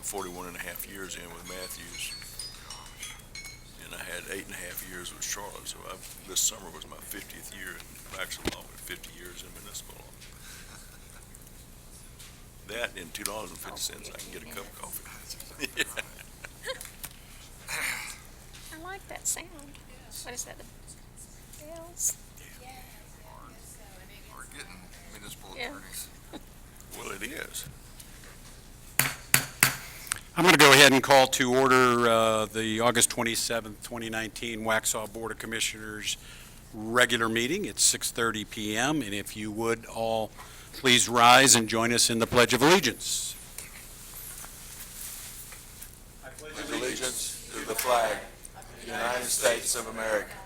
41 and a half years in with Matthews, and I had 8.5 years with Charlotte. So this summer was my 50th year in Waxhaw law, and 50 years in municipal law. That and $2.50 I can get a cup of coffee. Yeah. I like that sound. What is that? The bells? We're getting municipal Yeah. attorneys. Well, it is. I'm going to go ahead and call to order the August 27th, 2019 Waxhaw Board of Commissioners regular meeting. It's 6:30 p.m. and if you would all please rise and join us in the Pledge of Allegiance. I pledge allegiance to the flag of the United States of America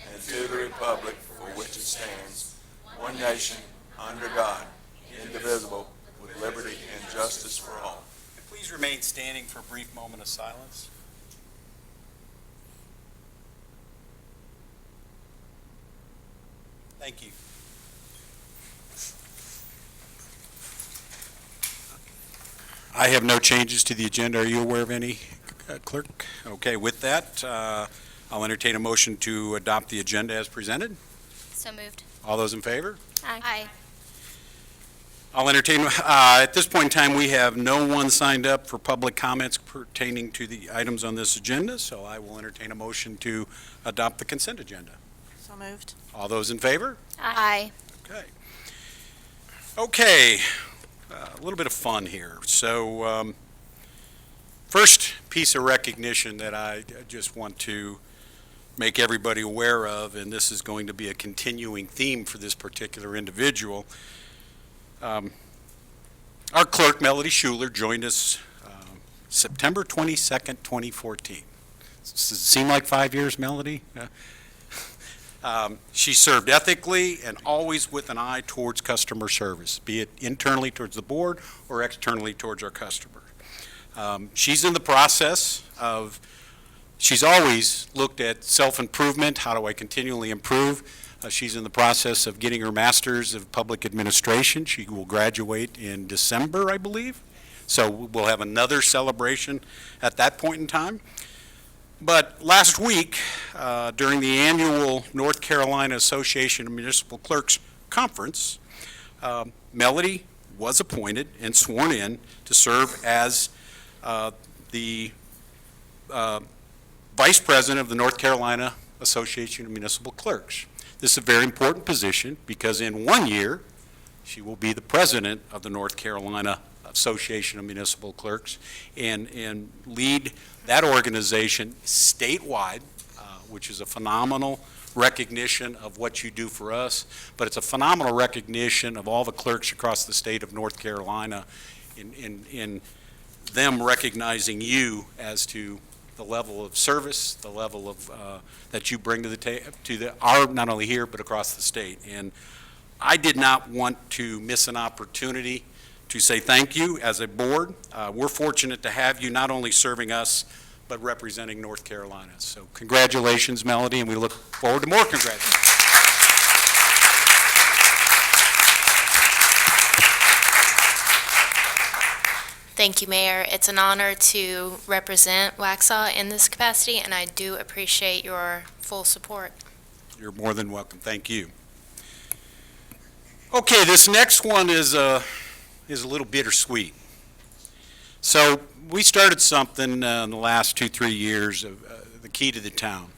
and to the republic for which it stands, one nation, under God, indivisible, with liberty and justice for all. Please remain standing for a brief moment of silence. Thank you. I have no changes to the agenda. Are you aware of any, Clerk? Okay, with that, I'll entertain a motion to adopt the agenda as presented. So moved. All those in favor? Aye. I'll entertain, at this point in time, we have no one signed up for public comments pertaining to the items on this agenda, so I will entertain a motion to adopt the consent agenda. So moved. All those in favor? Aye. Okay. Okay, a little bit of fun here. So, first piece of recognition that I just want to make everybody aware of, and this is going to be a continuing theme for this particular individual. Our clerk, Melody Shuler, joined us September 22nd, 2014. Does it seem like 5 years, Melody? She served ethically and always with an eye towards customer service, be it internally towards the board or externally towards our customer. She's in the process of, she's always looked at self-improvement, how do I continually improve? She's in the process of getting her master's of public administration. She will graduate in December, I believe. So we'll have another celebration at that point in time. But last week, during the annual North Carolina Association of Municipal Clerks Conference, Melody was appointed and sworn in to serve as the Vice President of the North Carolina Association of Municipal Clerks. This is a very important position because in 1 year, she will be the president of the North Carolina Association of Municipal Clerks and lead that organization statewide, which is a phenomenal recognition of what you do for us, but it's a phenomenal recognition of all the clerks across the state of North Carolina in them recognizing you as to the level of service, the level of that you bring to the not only here but across the state. And I did not want to miss an opportunity to say thank you as a board. We're fortunate to have you not only serving us but representing North Carolina. So congratulations, Melody, and we look forward to more congratulations. Thank you, Mayor. It's an honor to represent Waxhaw in this capacity, and I do appreciate your full support. You're more than welcome. Thank you. Okay, this next one is a little bittersweet. So we started something in the last 2-3 years of the key to the town,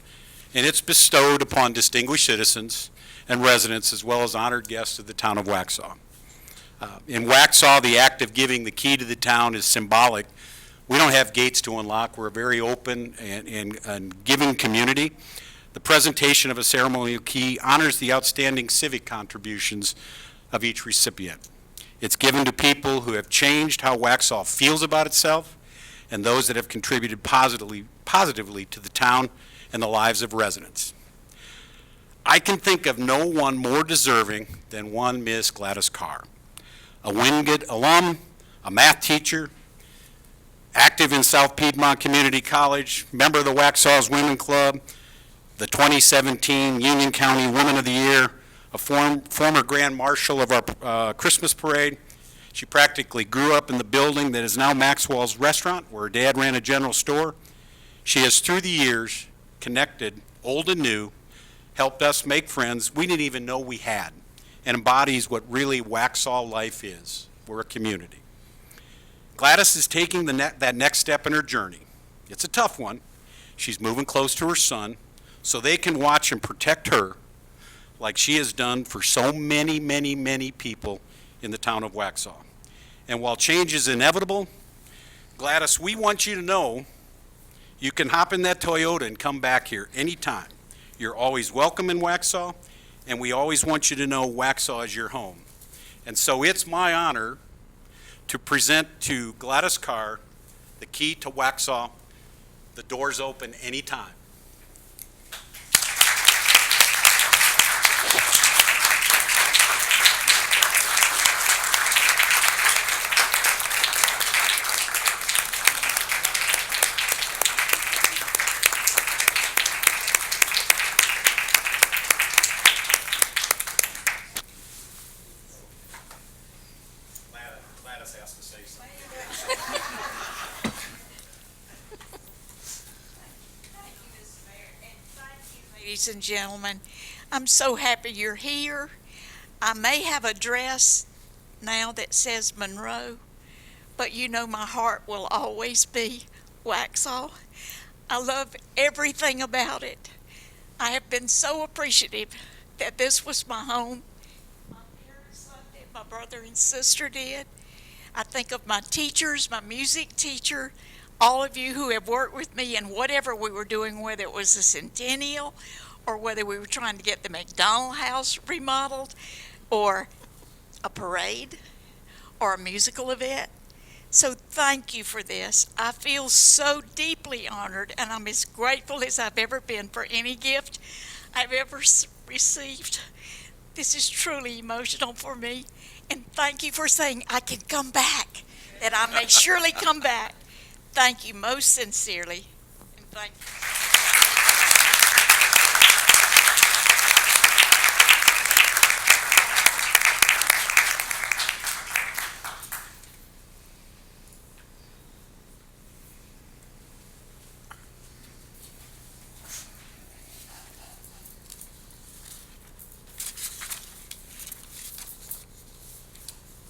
and it's bestowed upon distinguished citizens and residents as well as honored guests of the town of Waxhaw. In Waxhaw, the act of giving the key to the town is symbolic. We don't have gates to unlock. We're a very open and giving community. The presentation of a ceremonial key honors the outstanding civic contributions of each recipient. It's given to people who have changed how Waxhaw feels about itself and those that have contributed positively to the town and the lives of residents. I can think of no one more deserving than one Miss Gladys Carr, a Wingate alum, a math teacher, active in South Piedmont Community College, member of the Waxhaw's Women Club, the 2017 Union County Woman of the Year, a former Grand Marshal of our Christmas Parade. She practically grew up in the building that is now Maxwell's Restaurant, where her dad ran a general store. She has, through the years, connected old and new, helped us make friends we didn't even know we had, and embodies what really Waxhaw life is. We're a community. Gladys is taking that next step in her journey. It's a tough one. She's moving close to her son so they can watch and protect her like she has done for so many, many, many people in the town of Waxhaw. And while change is inevitable, Gladys, we want you to know you can hop in that Toyota and come back here anytime. You're always welcome in Waxhaw, and we always want you to know Waxhaw is your home. And so it's my honor to present to Gladys Carr the key to Waxhaw. The door's open anytime. Gladys has to say something. Ladies and gentlemen, I'm so happy you're here. I may have a dress now that says Monroe, but you know my heart will always be Waxhaw. I love everything about it. I have been so appreciative that this was my home. My parents loved it, my brother and sister did. I think of my teachers, my music teacher, all of you who have worked with me in whatever we were doing, whether it was a centennial or whether we were trying to get the McDonald House remodeled or a parade or a musical event. So thank you for this. I feel so deeply honored, and I'm as grateful as I've ever been for any gift I've ever received. This is truly emotional for me, and thank you for saying I can come back, that I may surely come back. Thank you most sincerely, and thank you.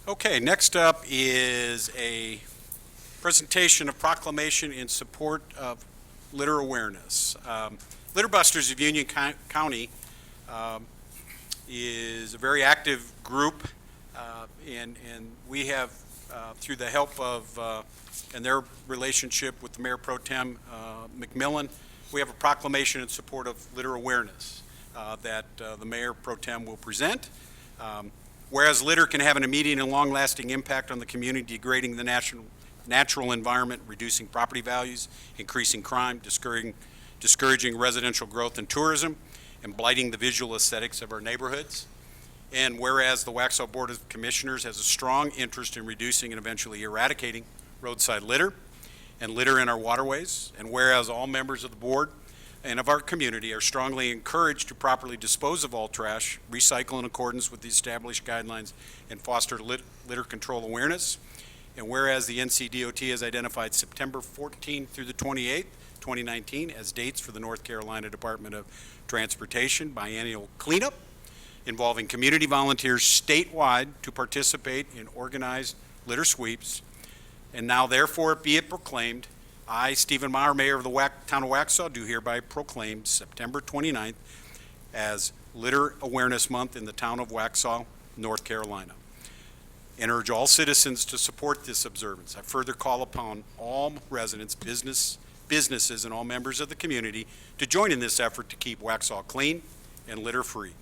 Okay, next up is a presentation of proclamation in support of litter awareness. Litter Busters of Union County is a very active group, and we have, through the help of, and their relationship with the Mayor Pro Tem McMillan, we have a proclamation in support of litter awareness that the Mayor Pro Tem will present. Whereas litter can have an immediate and long-lasting impact on the community, degrading the natural environment, reducing property values, increasing crime, discouraging residential growth and tourism, and blighting the visual aesthetics of our neighborhoods. And whereas the Waxhaw Board of Commissioners has a strong interest in reducing and eventually eradicating roadside litter and litter in our waterways, and whereas all members of the board and of our community are strongly encouraged to properly dispose of all trash, recycle in accordance with the established guidelines, and foster litter control awareness. And whereas the NCDOT has identified September 14th through the 28th, 2019 as dates for the North Carolina Department of Transportation biennial cleanup involving community volunteers statewide to participate in organized litter sweeps. And now therefore be it proclaimed, I, Stephen Maher, Mayor of the Town of Waxhaw, do hereby proclaim September 29th as Litter Awareness Month in the Town of Waxhaw, North Carolina, and urge all citizens to support this observance. I further call upon all residents, businesses, and all members of the community to join in this effort to keep Waxhaw clean and litter-free.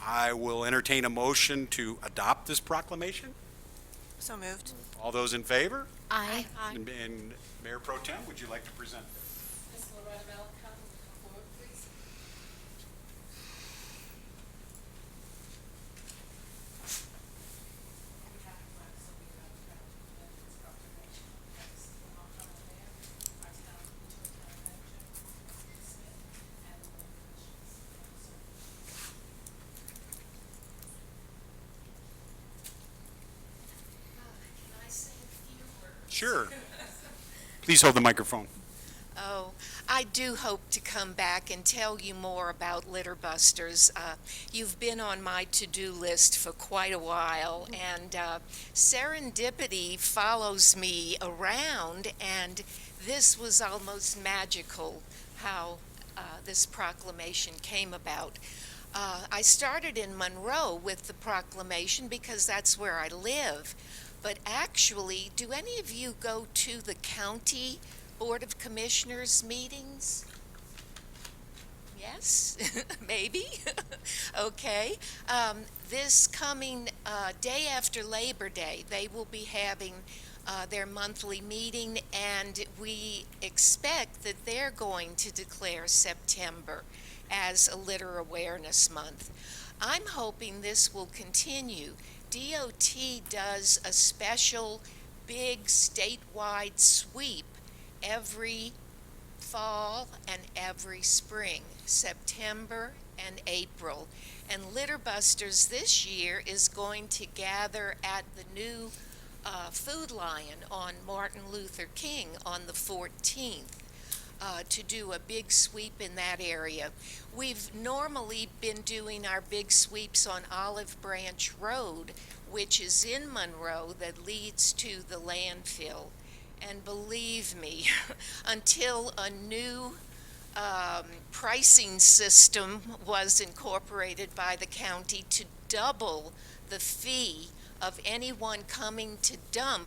I will entertain a motion to adopt this proclamation. So moved. All those in favor? Aye. And Mayor Pro Tem, would you like to present? Ms. Loretta Bell, come forward, please. On behalf of Waxhaw, we would like to present this proclamation. Thanks to the Montgomery Mayor, our town Interim Town Manager, Erskin Smith, and the Board of Commissioners. Sure. Please hold the microphone. Oh, I do hope to come back and tell you more about litter busters. You've been on my to-do list for quite a while, and serendipity follows me around, and this was almost magical how this proclamation came about. I started in Monroe with the proclamation because that's where I live. But actually, do any of you go to the county Board of Commissioners meetings? Yes, maybe. Okay. This coming day after Labor Day, they will be having their monthly meeting, and we expect that they're going to declare September as a Litter Awareness Month. I'm hoping this will continue. DOT does a special big statewide sweep every fall and every spring, September and April. And Litter Busters this year is going to gather at the new Food Lion on Martin Luther King on the 14th. To do a big sweep in that area. We've normally been doing our big sweeps on Olive Branch Road, which is in Monroe, that leads to the landfill. And believe me, until a new pricing system was incorporated by the county to double the fee of anyone coming to dump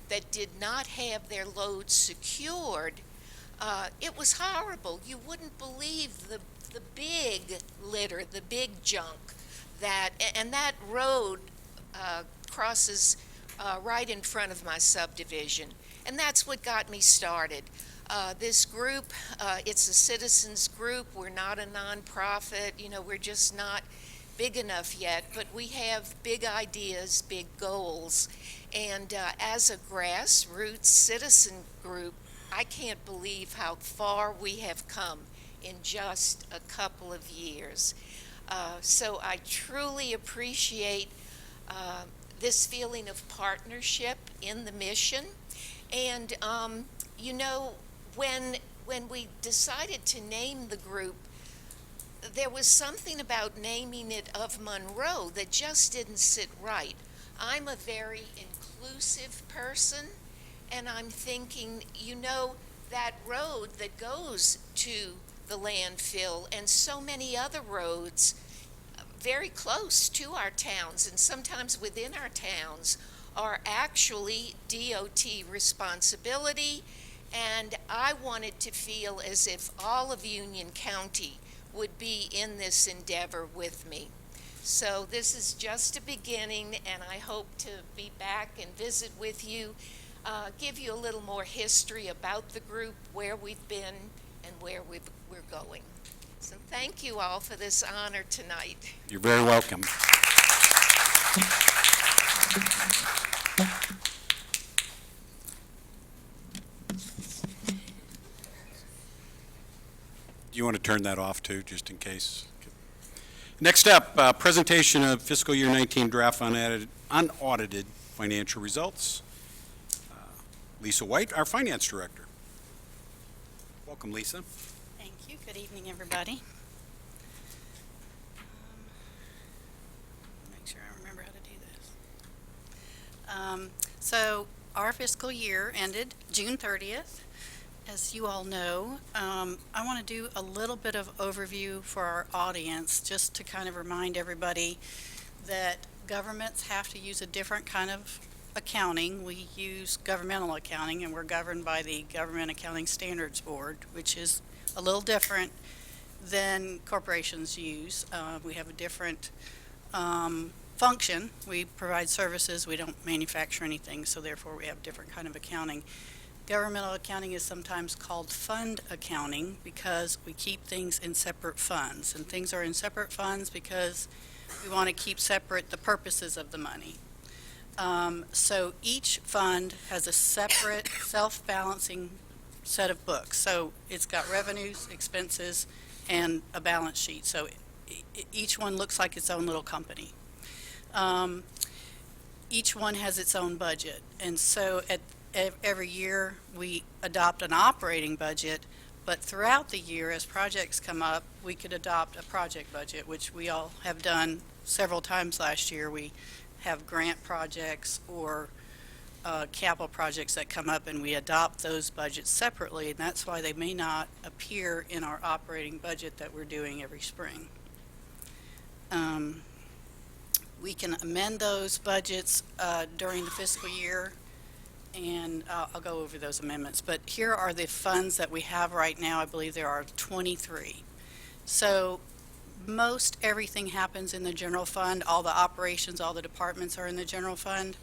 that did not have their load secured, it was horrible. You wouldn't believe the big litter, the big junk and that road crosses right in front of my subdivision. And that's what got me started. This group, it's a citizens group. We're not a nonprofit. We're just not big enough yet, but we have big ideas, big goals. And as a grassroots citizen group, I can't believe how far we have come in just a couple of years. So I truly appreciate this feeling of partnership in the mission. And, when we decided to name the group, there was something about naming it of Monroe that just didn't sit right. I'm a very inclusive person, and I'm thinking, that road that goes to the landfill and so many other roads very close to our towns and sometimes within our towns are actually DOT responsibility, and I wanted to feel as if all of Union County would be in this endeavor with me. So this is just a beginning, and I hope to be back and visit with you, give you a little more history about the group, where we've been, and where we're going. So thank you all for this honor tonight. You're very welcome. Do you want to turn that off too, just in case? Next up, presentation of fiscal year 19 draft unaudited financial results. Lisa White, our finance director. Welcome, Lisa. Thank you. Good evening, everybody. Make sure I remember how to do this. So our fiscal year ended June 30th. As you all know, I want to do a little bit of overview for our audience, just to kind of remind everybody that governments have to use a different kind of accounting. We use governmental accounting, and we're governed by the Government Accounting Standards Board, which is a little different than corporations use. We have a different function. We provide services. We don't manufacture anything, so therefore we have different kind of accounting. Governmental accounting is sometimes called fund accounting because we keep things in separate funds, and things are in separate funds because we want to keep separate the purposes of the money. So each fund has a separate self-balancing set of books. So it's got revenues, expenses, and a balance sheet. So each one looks like its own little company. Each one has its own budget. And so at every year we adopt an operating budget, but throughout the year, as projects come up, we could adopt a project budget, which we all have done several times last year. We have grant projects or capital projects that come up, and we adopt those budgets separately, and that's why they may not appear in our operating budget that we're doing every spring. We can amend those budgets during the fiscal year, and I'll go over those amendments. But here are the funds that we have right now. I believe there are 23. So most everything happens in the general fund. All the operations, all the departments are in the general fund.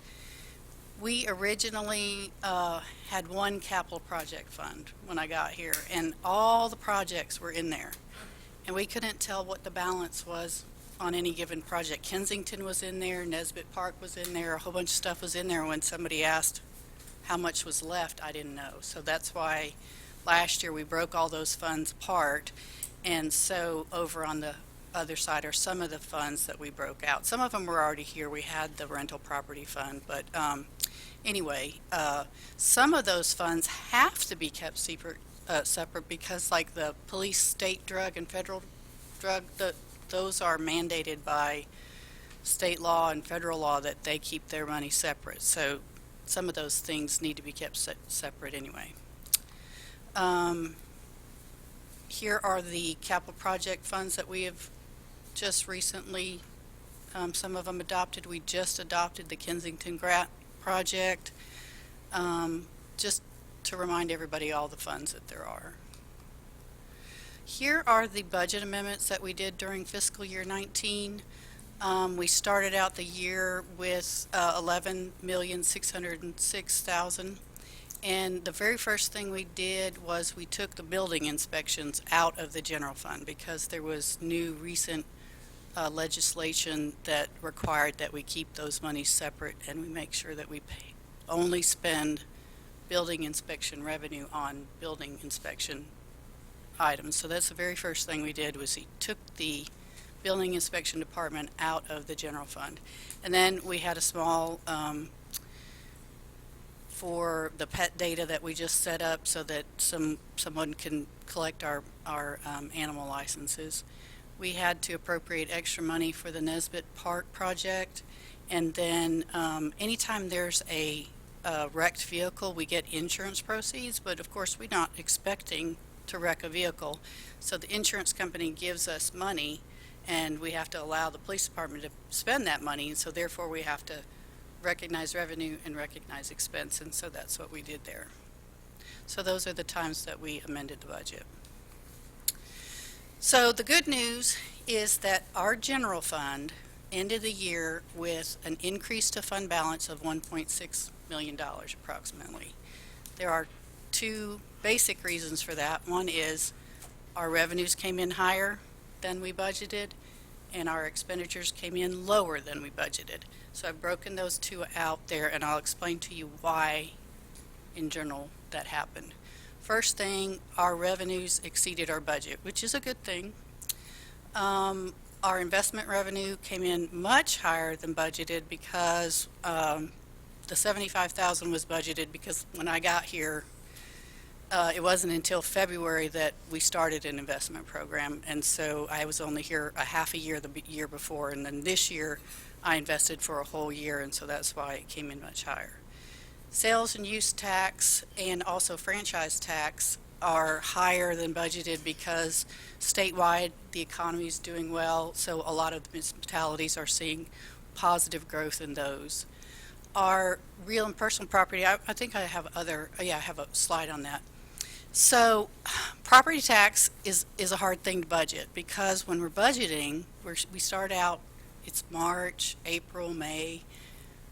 We originally had one capital project fund when I got here, and all the projects were in there. And we couldn't tell what the balance was on any given project. Kensington was in there, Nesbitt Park was in there, a whole bunch of stuff was in there. When somebody asked how much was left, I didn't know. So that's why last year we broke all those funds apart. And so over on the other side are some of the funds that we broke out. Some of them were already here. We had the rental property fund, but anyway, some of those funds have to be kept separate because, like the police, state drug, and federal drug, those are mandated by state law and federal law that they keep their money separate. So some of those things need to be kept separate anyway. Here are the capital project funds that we have just recently, some of them adopted. We just adopted the Kensington Grant project, just to remind everybody all the funds that there are. Here are the budget amendments that we did during fiscal year 19. We started out the year with $11,606,000, and the very first thing we did was we took the building inspections out of the general fund because there was new recent legislation that required that we keep those monies separate, and we make sure that we only spend building inspection revenue on building inspection items. So that's the very first thing we did, was we took the building inspection department out of the general fund. And then we had a small for the pet data that we just set up so that someone can collect our animal licenses. We had to appropriate extra money for the Nesbitt Park project, and then anytime there's a wrecked vehicle, we get insurance proceeds, but of course we're not expecting to wreck a vehicle, so the insurance company gives us money, and we have to allow the police department to spend that money, and so therefore we have to recognize revenue and recognize expense, and so that's what we did there. So those are the times that we amended the budget. So the good news is that our general fund ended the year with an increase to fund balance of $1.6 million approximately. There are two basic reasons for that. One is our revenues came in higher than we budgeted, and our expenditures came in lower than we budgeted. So I've broken those two out there, and I'll explain to you why in general that happened. First thing, our revenues exceeded our budget, which is a good thing. Our investment revenue came in much higher than budgeted because the $75,000 was budgeted because when I got here, it wasn't until February that we started an investment program, and so I was only here a half a year the year before, and then this year I invested for a whole year, and so that's why it came in much higher. Sales and use tax and also franchise tax are higher than budgeted because statewide the economy is doing well, so a lot of the municipalities are seeing positive growth in those. Our real and personal property, I think I have I have a slide on that. So property tax is a hard thing to budget because when we're budgeting, we start out, it's March, April, May.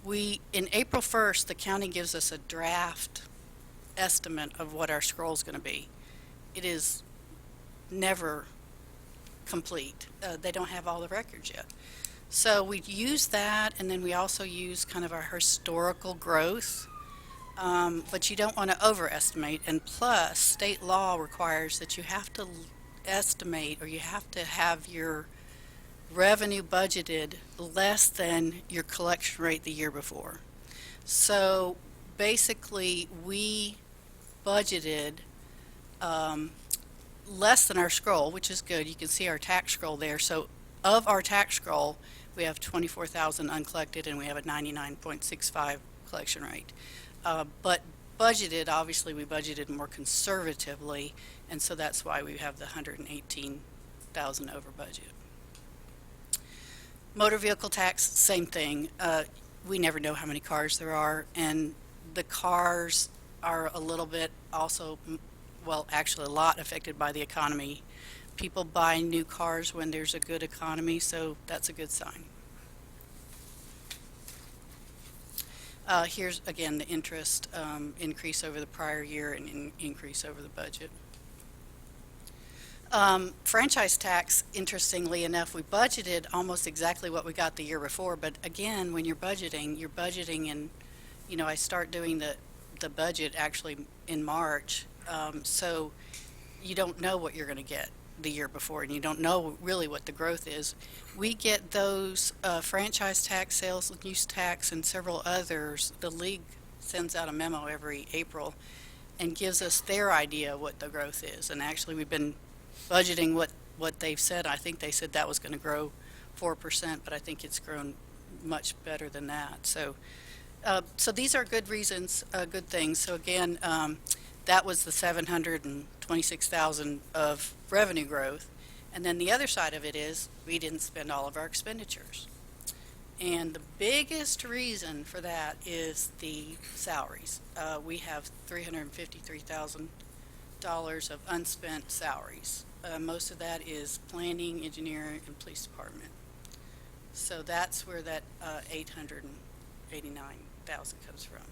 In April 1st, the county gives us a draft estimate of what our scroll is going to be. It is never complete. They don't have all the records yet. So we use that, and then we also use kind of our historical growth, but you don't want to overestimate. And plus, state law requires that you have to estimate, or you have to have your revenue budgeted less than your collection rate the year before. So basically, we budgeted less than our scroll, which is good. You can see our tax scroll there. So of our tax scroll, we have 24,000 uncollected, and we have a 99.65 collection rate. But budgeted, obviously, we budgeted more conservatively, and so that's why we have the 118,000 over budget. Motor vehicle tax, same thing. We never know how many cars there are, and the cars are a little bit also, well, actually a lot affected by the economy. People buy new cars when there's a good economy, so that's a good sign. Here's, again, the interest increase over the prior year and increase over the budget. Franchise tax, interestingly enough, we budgeted almost exactly what we got the year before, but again, when you're budgeting and, you know, I start doing the budget actually in March, so you don't know what you're going to get the year before, and you don't know really what the growth is. We get those franchise tax, sales use tax, and several others. The league sends out a memo every April and gives us their idea what the growth is, and actually we've been budgeting what they've said. I think they said that was going to grow 4%, but I think it's grown much better than that. So so these are good reasons, good things. So again, that was the 726,000 of revenue growth. And then the other side of it is we didn't spend all of our expenditures. And the biggest reason for that is the salaries. We have $353,000 of unspent salaries. Most of that is planning, engineering, and police department. So that's where that 889,000 comes from.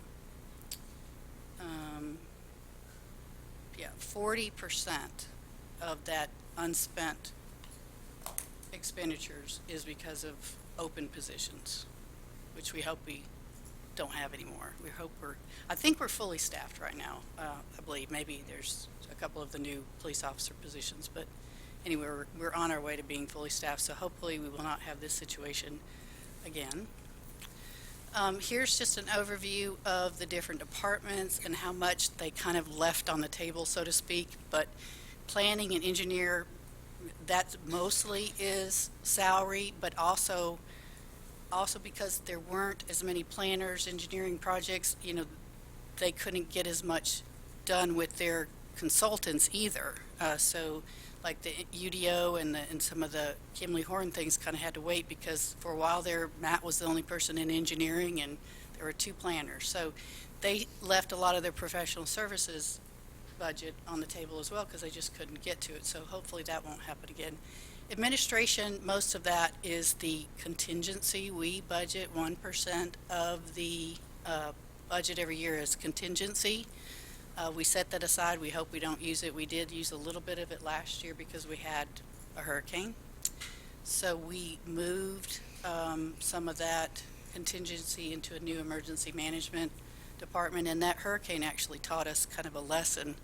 40% of that unspent expenditures is because of open positions, which we hope we don't have anymore. I think we're fully staffed right now. I believe maybe there's a couple of the new police officer positions, but anyway, we're on our way to being fully staffed, so hopefully we will not have this situation again. Here's just an overview of the different departments and how much they kind of left on the table, so to speak. But planning and engineer, that mostly is salary, but also because there weren't as many planners, engineering projects, you know, they couldn't get as much done with their consultants either. So like the UDO and some of the Kimley Horn things kind of had to wait because for a while there, Matt was the only person in engineering and there were 2 planners. So they left a lot of their professional services budget on the table as well because they just couldn't get to it. So hopefully that won't happen again. Administration, most of that is the contingency. We budget 1% of the budget every year as contingency. We set that aside. We hope we don't use it. We did use a little bit of it last year because we had a hurricane. So we moved some of that contingency into a new emergency management department, and that hurricane actually taught us kind of a lesson.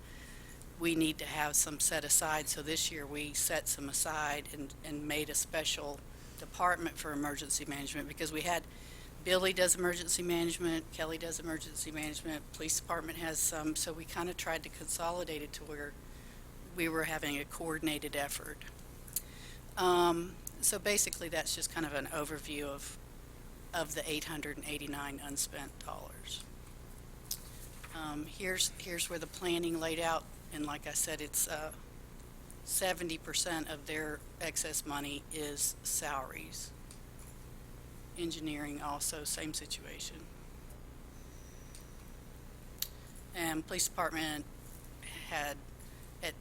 We need to have some set aside. So this year we set some aside and made a special department for emergency management because we had Billy does emergency management, Kelly does emergency management, police department has some, so we kind of tried to consolidate it to where we were having a coordinated effort. So basically that's just kind of an overview of the 889 unspent dollars. Here's where the planning laid out, and like I said, it's 70% of their excess money is salaries. Engineering also, same situation. And police department had it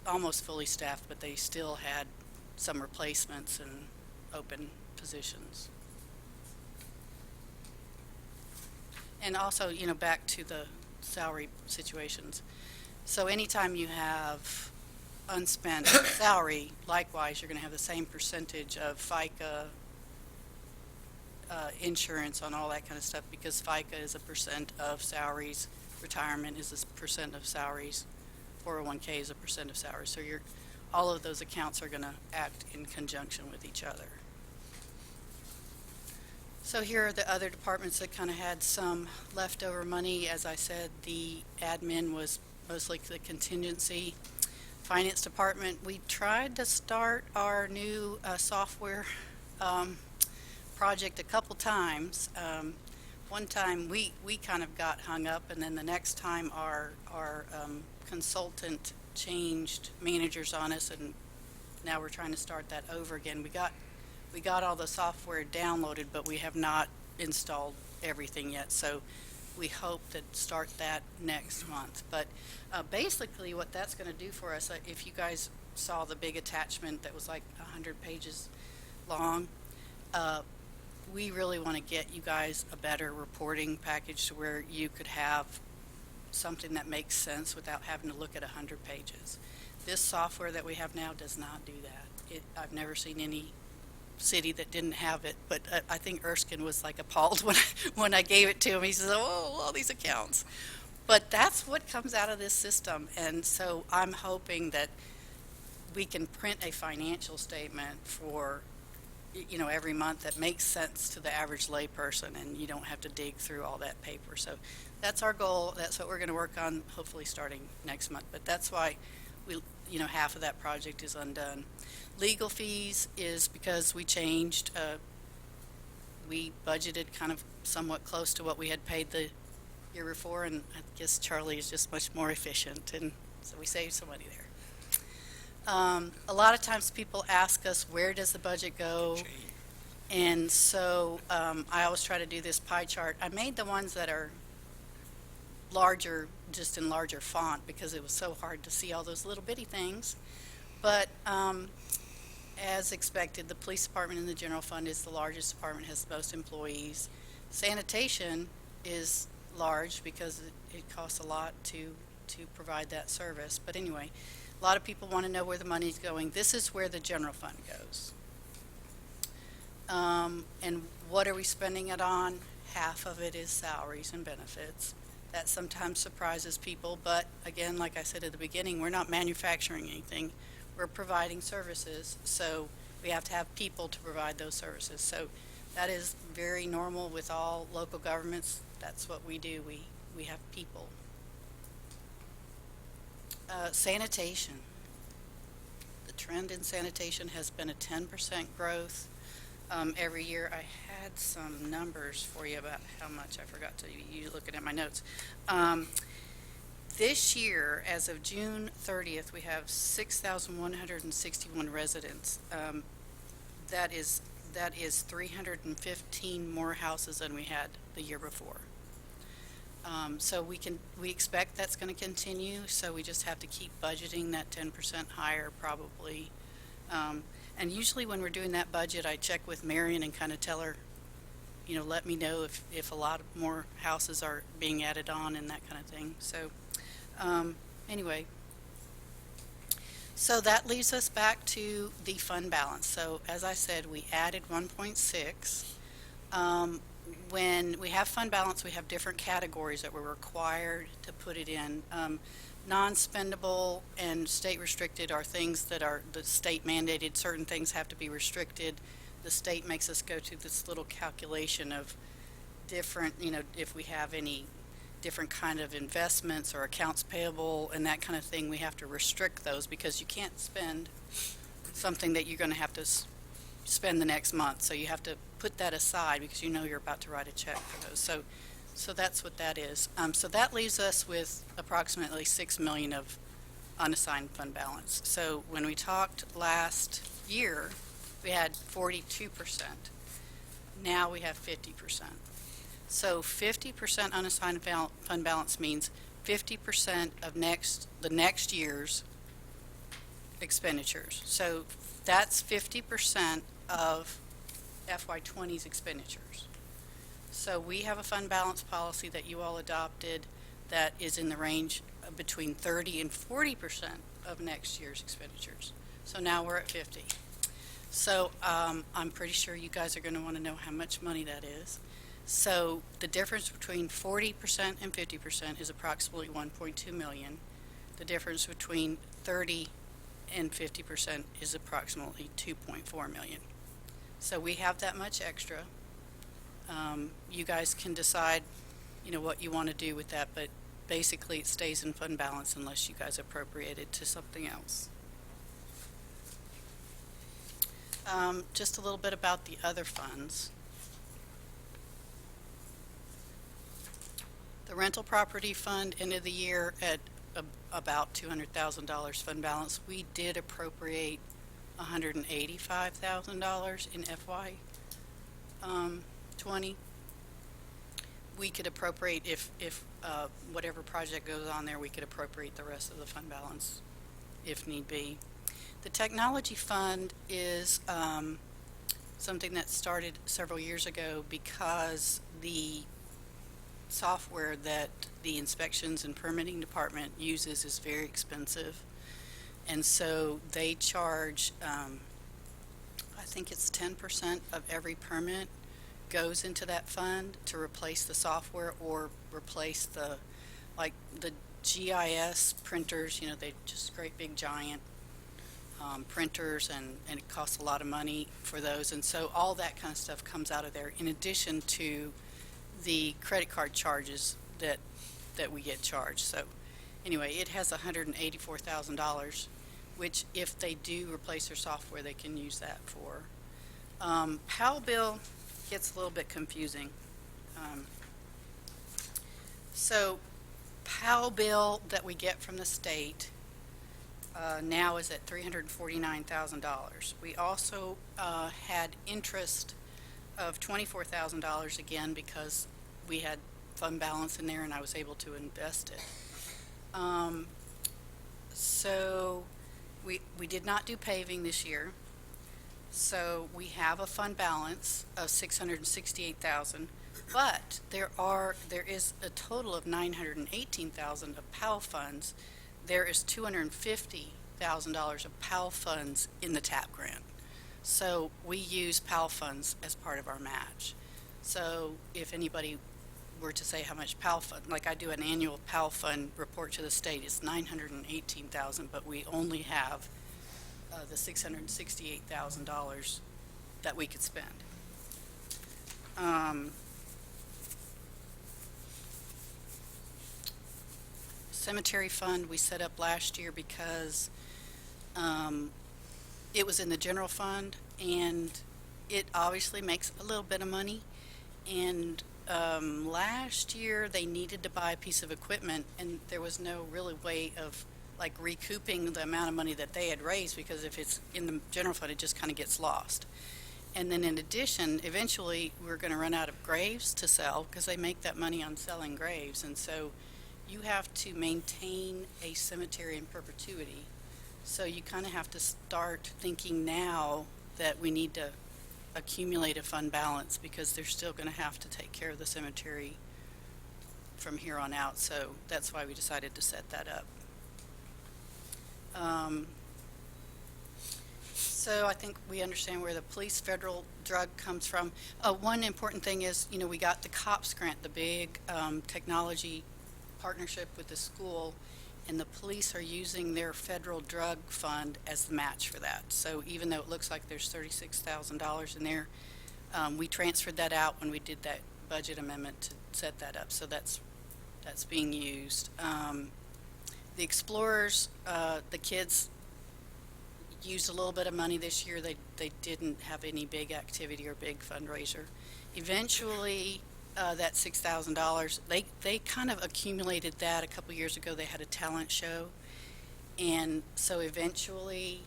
almost fully staffed, but they still had some replacements and open positions. And also, you know, back to the salary situations. So anytime you have unspent salary, likewise, you're going to have the same percentage of FICA, insurance on all that kind of stuff because FICA is a percent of salaries, retirement is a percent of salaries, 401k is a percent of salaries. So all of those accounts are going to act in conjunction with each other. So here are the other departments that kind of had some leftover money. As I said, the admin was mostly the contingency. Finance department, we tried to start our new software project a couple times. One time we kind of got hung up, and then the next time our consultant changed managers on us, and now we're trying to start that over again. We got all the software downloaded, but we have not installed everything yet, so we hope to start that next month. But basically what that's going to do for us, if you guys saw the big attachment that was like 100 pages long, we really want to get you guys a better reporting package to where you could have something that makes sense without having to look at 100 pages. This software that we have now does not do that. I've never seen any city that didn't have it, but I think Erskin was like appalled when I gave it to him. He says, oh, all these accounts. But that's what comes out of this system, and so I'm hoping that we can print a financial statement for every month that makes sense to the average layperson, and you don't have to dig through all that paper. So that's our goal. That's what we're going to work on, hopefully starting next month. But that's why half of that project is undone. Legal fees is because we changed. We budgeted kind of somewhat close to what we had paid the year before, and I guess Charlie is just much more efficient, and so we saved some money there. A lot of times people ask us, where does the budget go? And so I always try to do this pie chart. I made the ones that are larger, just in larger font, because it was so hard to see all those little bitty things. But as expected, the police department in the general fund is the largest department, has the most employees. Sanitation is large because it costs a lot to provide that service. But anyway, a lot of people want to know where the money's going. This is where the general fund goes. And what are we spending it on? Half of it is salaries and benefits. That sometimes surprises people, but again, like I said at the beginning, we're not manufacturing anything. We're providing services, so we have to have people to provide those services. So that is very normal with all local governments. That's what we do. We have people. Sanitation. The trend in sanitation has been a 10% growth every year. I had some numbers for you about how much. I forgot to you looking at my notes. This year, as of June 30th, we have 6,161 residents. That is 315 more houses than we had the year before. So we expect that's going to continue. So we just have to keep budgeting that 10% higher, probably. And usually when we're doing that budget, I check with Marion and kind of tell her, let me know if a lot more houses are being added on and that kind of thing. So anyway, so that leaves us back to the fund balance. So as I said, we added 1.6. When we have fund balance, we have different categories that we're required to put it in. Non-spendable and state restricted are things that are the state mandated. Certain things have to be restricted. The state makes us go to this little calculation of different, if we have any different kind of investments or accounts payable and that kind of thing, we have to restrict those because you can't spend something that you're going to have to spend the next month. So you have to put that aside because you're about to write a check for those. So that's what that is. So that leaves us with approximately $6 million of unassigned fund balance. So when we talked last year, we had 42%. Now we have 50%. So 50% unassigned fund balance means 50% of the next year's expenditures. So that's 50% of FY20's expenditures. So we have a fund balance policy that you all adopted that is in the range of between 30 and 40% of next year's expenditures. So now we're at 50. So I'm pretty sure you guys are going to want to know how much money that is. So the difference between 40% and 50% is approximately $1.2 million. The difference between 30 and 50% is approximately $2.4 million. So we have that much extra. You guys can decide, what you want to do with that, but basically it stays in fund balance unless you guys appropriate it to something else. Just a little bit about the other funds. The rental property fund ended the year at about $200,000 fund balance. We did appropriate $185,000 in FY 20. We could appropriate, if whatever project goes on there, we could appropriate the rest of the fund balance if need be. The technology fund is something that started several years ago because the software that the inspections and permitting department uses is very expensive. And so they charge, I think it's 10% of every permit goes into that fund to replace the software or replace the GIS printers, they just great big giant printers, and it costs a lot of money for those. And so all that kind of stuff comes out of there in addition to the credit card charges that we get charged. So anyway, it has $184,000, which if they do replace their software, they can use that for. PAL bill gets a little bit confusing. So PAL bill that we get from the state now is at $349,000. We also had interest of $24,000 again because we had fund balance in there and I was able to invest it. So we did not do paving this year. So we have a fund balance of $668,000, but there is a total of $918,000 of PAL funds. There is $250,000 of PAL funds in the TAP grant. So we use PAL funds as part of our match. So if anybody were to say how much PAL fund, like I do an annual PAL fund report to the state, it's $918,000, but we only have the $668,000 that we could spend. Cemetery fund we set up last year because it was in the general fund and it obviously makes a little bit of money. And last year they needed to buy a piece of equipment and there was no really way of recouping the amount of money that they had raised, because if it's in the general fund it just kind of gets lost. And then in addition, eventually we're going to run out of graves to sell because they make that money on selling graves, and so you have to maintain a cemetery in perpetuity. So you kind of have to start thinking now that we need to accumulate a fund balance because they're still going to have to take care of the cemetery from here on out. So that's why we decided to set that up. So I think we understand where the police federal drug comes from. One important thing is, we got the COPS grant, the big technology partnership with the school, and the police are using their federal drug fund as the match for that. So even though it looks like there's $36,000 in there, we transferred that out when we did that budget amendment to set that up. So that's being used. The Explorers, the kids used a little bit of money this year. They didn't have any big activity or big fundraiser. Eventually, that $6,000, they kind of accumulated that a couple years ago. They had a talent show, and so eventually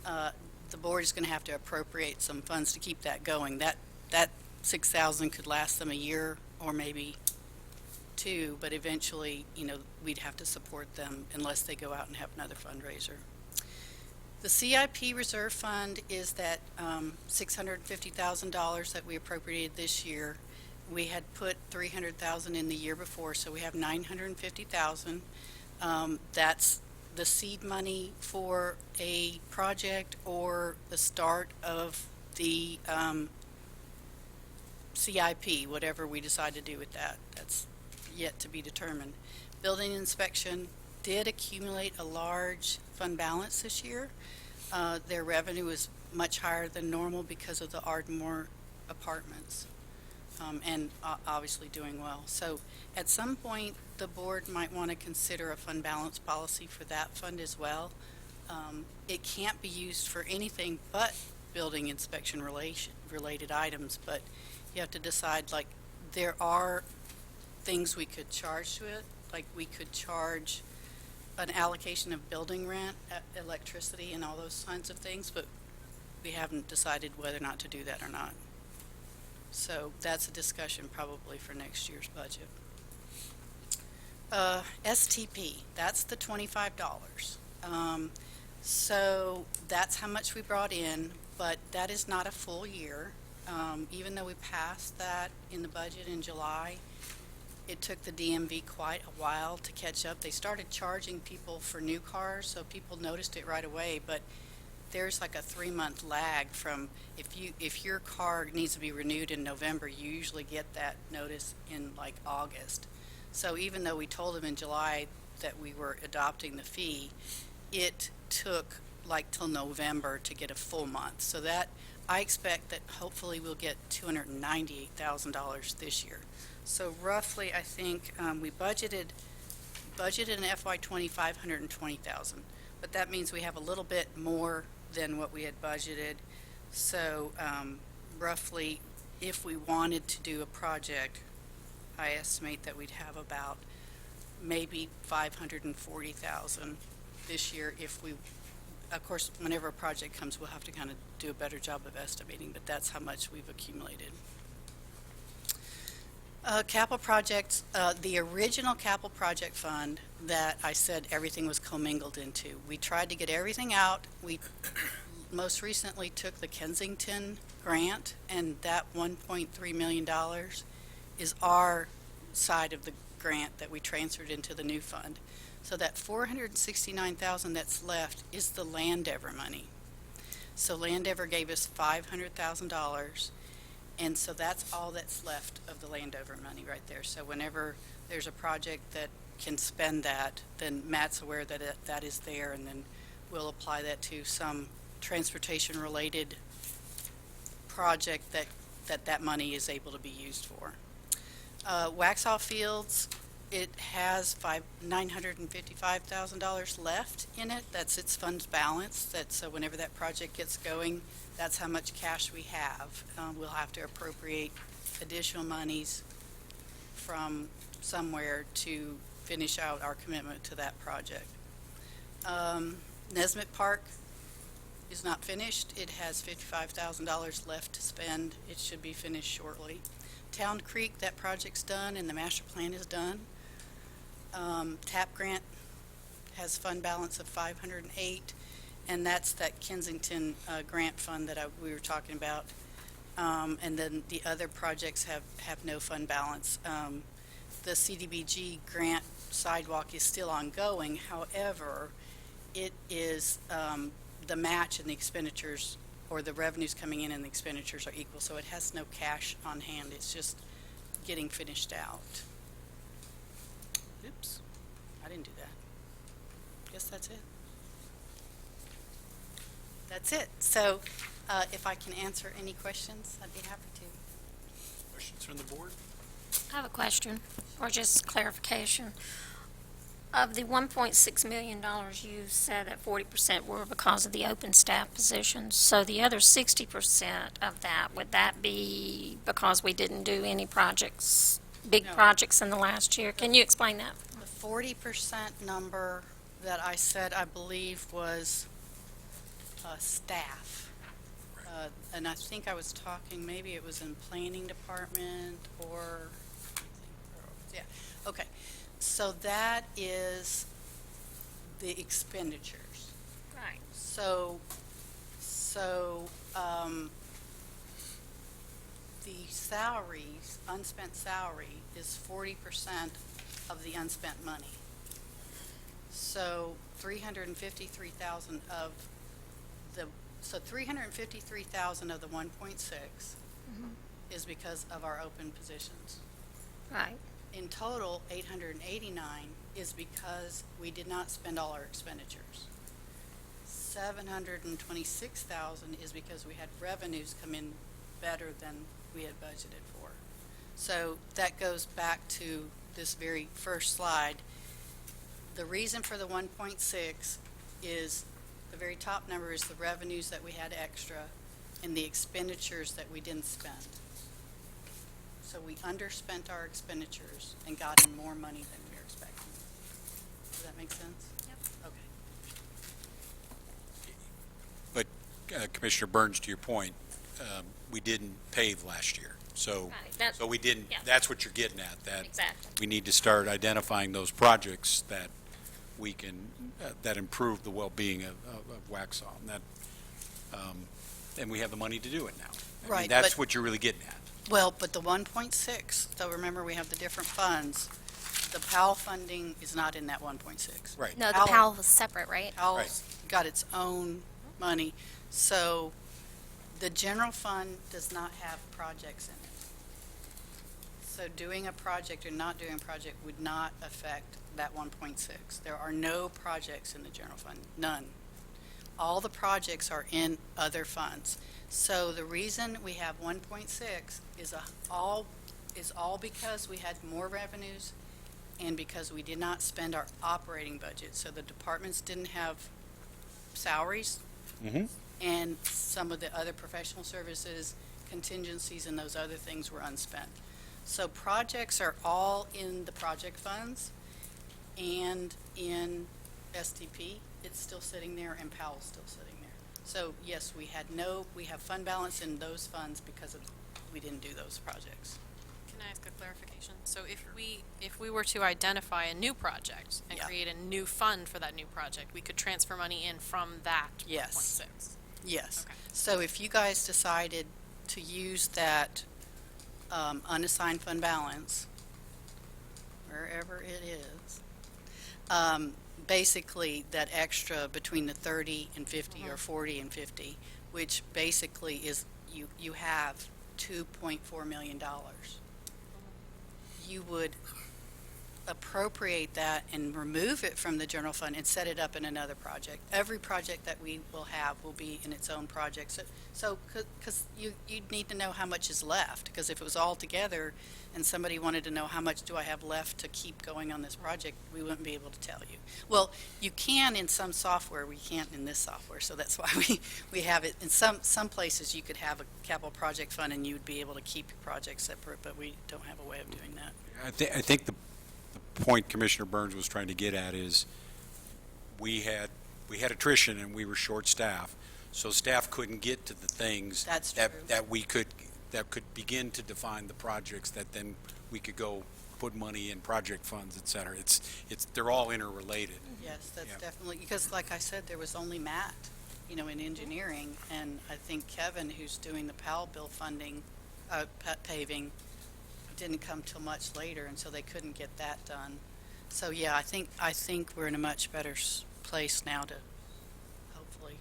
the board is going to have to appropriate some funds to keep that going. That $6,000 could last them a year or maybe two, but eventually, we'd have to support them unless they go out and have another fundraiser. The CIP reserve fund is that $650,000 that we appropriated this year. We had put $300,000 in the year before, so we have $950,000. That's the seed money for a project or the start of the CIP, whatever we decide to do with that. That's yet to be determined. Building inspection did accumulate a large fund balance this year. Their revenue is much higher than normal because of the Ardmore apartments. and obviously doing well. So at some point, the board might want to consider a fund balance policy for that fund as well. It can't be used for anything but building inspection related items, but you have to decide, like, there are things we could charge to it, like we could charge an allocation of building rent, electricity, and all those kinds of things, but we haven't decided whether or not to do that or not. So that's a discussion probably for next year's budget. STP, that's the $25. So that's how much we brought in, but that is not a full year. Even though we passed that in the budget in July, it took the DMV quite a while to catch up. They started charging people for new cars, so people noticed it right away, but there's like a 3-month lag from if your car needs to be renewed in November, you usually get that notice in like August. So even though we told them in July that we were adopting the fee, it took like till November to get a full month. So that I expect that hopefully we'll get $298,000 this year. So roughly, I think we budgeted in FY20 $520,000, but that means we have a little bit more than what we had budgeted. So roughly, if we wanted to do a project, I estimate that we'd have about maybe $540,000 this year. If we, of course, whenever a project comes, we'll have to kind of do a better job of estimating, but that's how much we've accumulated. Capital projects, the original capital project fund that I said everything was commingled into. We tried to get everything out. We most recently took the Kensington grant, and that $1.3 million is our side of the grant that we transferred into the new fund. So that $469,000 that's left is the Landover money. So Landover gave us $500,000. And so that's all that's left of the Landover money right there. So whenever there's a project that can spend that, then Matt's aware that that is there, and then we'll apply that to some transportation-related project that money is able to be used for. Waxhaw Fields, it has $955,000 left in it. That's its funds balance. So whenever that project gets going, that's how much cash we have. We'll have to appropriate additional monies from somewhere to finish out our commitment to that project. Nesmith Park is not finished. It has $55,000 left to spend. It should be finished shortly. Town Creek, that project's done and the master plan is done. TAP grant has fund balance of $508,000. And that's that Kensington grant fund that we were talking about. And then the other projects have no fund balance. The CDBG grant sidewalk is still ongoing. However, it is the match and the expenditures, or the revenues coming in and the expenditures are equal. So it has no cash on hand. It's just getting finished out. Oops, I didn't do that. Guess that's it. That's it. So if I can answer any questions, I'd be happy to. Questions from the board? I have a question, or just clarification. Of the $1.6 million, you said that 40% were because of the open staff positions. So the other 60% of that, would that be because we didn't do any projects, big No. projects in the last year? Can you explain that? The 40% number that I said, I believe, was staff. And I think I was talking, maybe it was in planning department or, yeah, okay. So that is the expenditures. Right. So the salaries, unspent salary, is 40% of the unspent money. So $353,000 of the, so $353,000 of the 1.6 is because of our open positions. Right. In total, 889 is because we did not spend all our expenditures. 726,000 is because we had revenues come in better than we had budgeted for. So that goes back to this very first slide. The reason for the 1.6 is the very top number is the revenues that we had extra and the expenditures that we didn't spend. So we underspent our expenditures and got in more money than we were expecting. Does that make sense? Yep. Okay. But Commissioner Burns, to your point, we didn't pave last year. So, Right, that- so we didn't, yeah. that's what you're getting at, that Exactly. we need to start identifying those projects that we can, that improve the well-being of Waxhaw. And that, and we have the money to do it now. I mean, Right, that's but- what you're really getting at. Well, but the 1.6, so remember we have the different funds. The PAL funding is not in that 1.6. Right. No, the Powell- PAL was separate, right? PAL's got its own money. So the general fund does not have projects in it. So doing a project or not doing a project would not affect that 1.6. There are no projects in the general fund, none. All the projects are in other funds. So the reason we have 1.6 is all because we had more revenues and because we did not spend our operating budget. So the departments didn't have salaries Mhm. and some of the other professional services, contingencies, and those other things were unspent. So projects are all in the project funds and in STP. It's still sitting there and Powell's still sitting there. So yes, we have fund balance in those funds because we didn't do those projects. Can I ask a clarification? So if we were to identify a new project and Yeah. create a new fund for that new project, we could transfer money in from that Yes. 1.6? Yes. Okay. So if you guys decided to use that unassigned fund balance, wherever it is, basically that extra between the 30 and 50 or 40 and 50, which basically is you have $2.4 million. You would appropriate that and remove it from the general fund and set it up in another project. Every project that we will have will be in its own project. So because you'd need to know how much is left, because if it was all together and somebody wanted to know how much do I have left to keep going on this project, we wouldn't be able to tell you. Well, you can in some software, we can't in this software, so that's why we have it. In some places you could have a capital project fund and you'd be able to keep your projects separate, but we don't have a way of doing that. I think the point Commissioner Burns was trying to get at is we had attrition and we were short-staffed, so staff couldn't get to the things That's true. that could begin to define the projects that then we could go put money in project funds, et cetera. They're all interrelated. Yes, that's Yeah. definitely, because like I said, there was only Matt, in engineering, and I think Kevin, who's doing the PAL bill funding, paving, didn't come till much later, and so they couldn't get that done. So yeah, I think we're in a much better place now to hopefully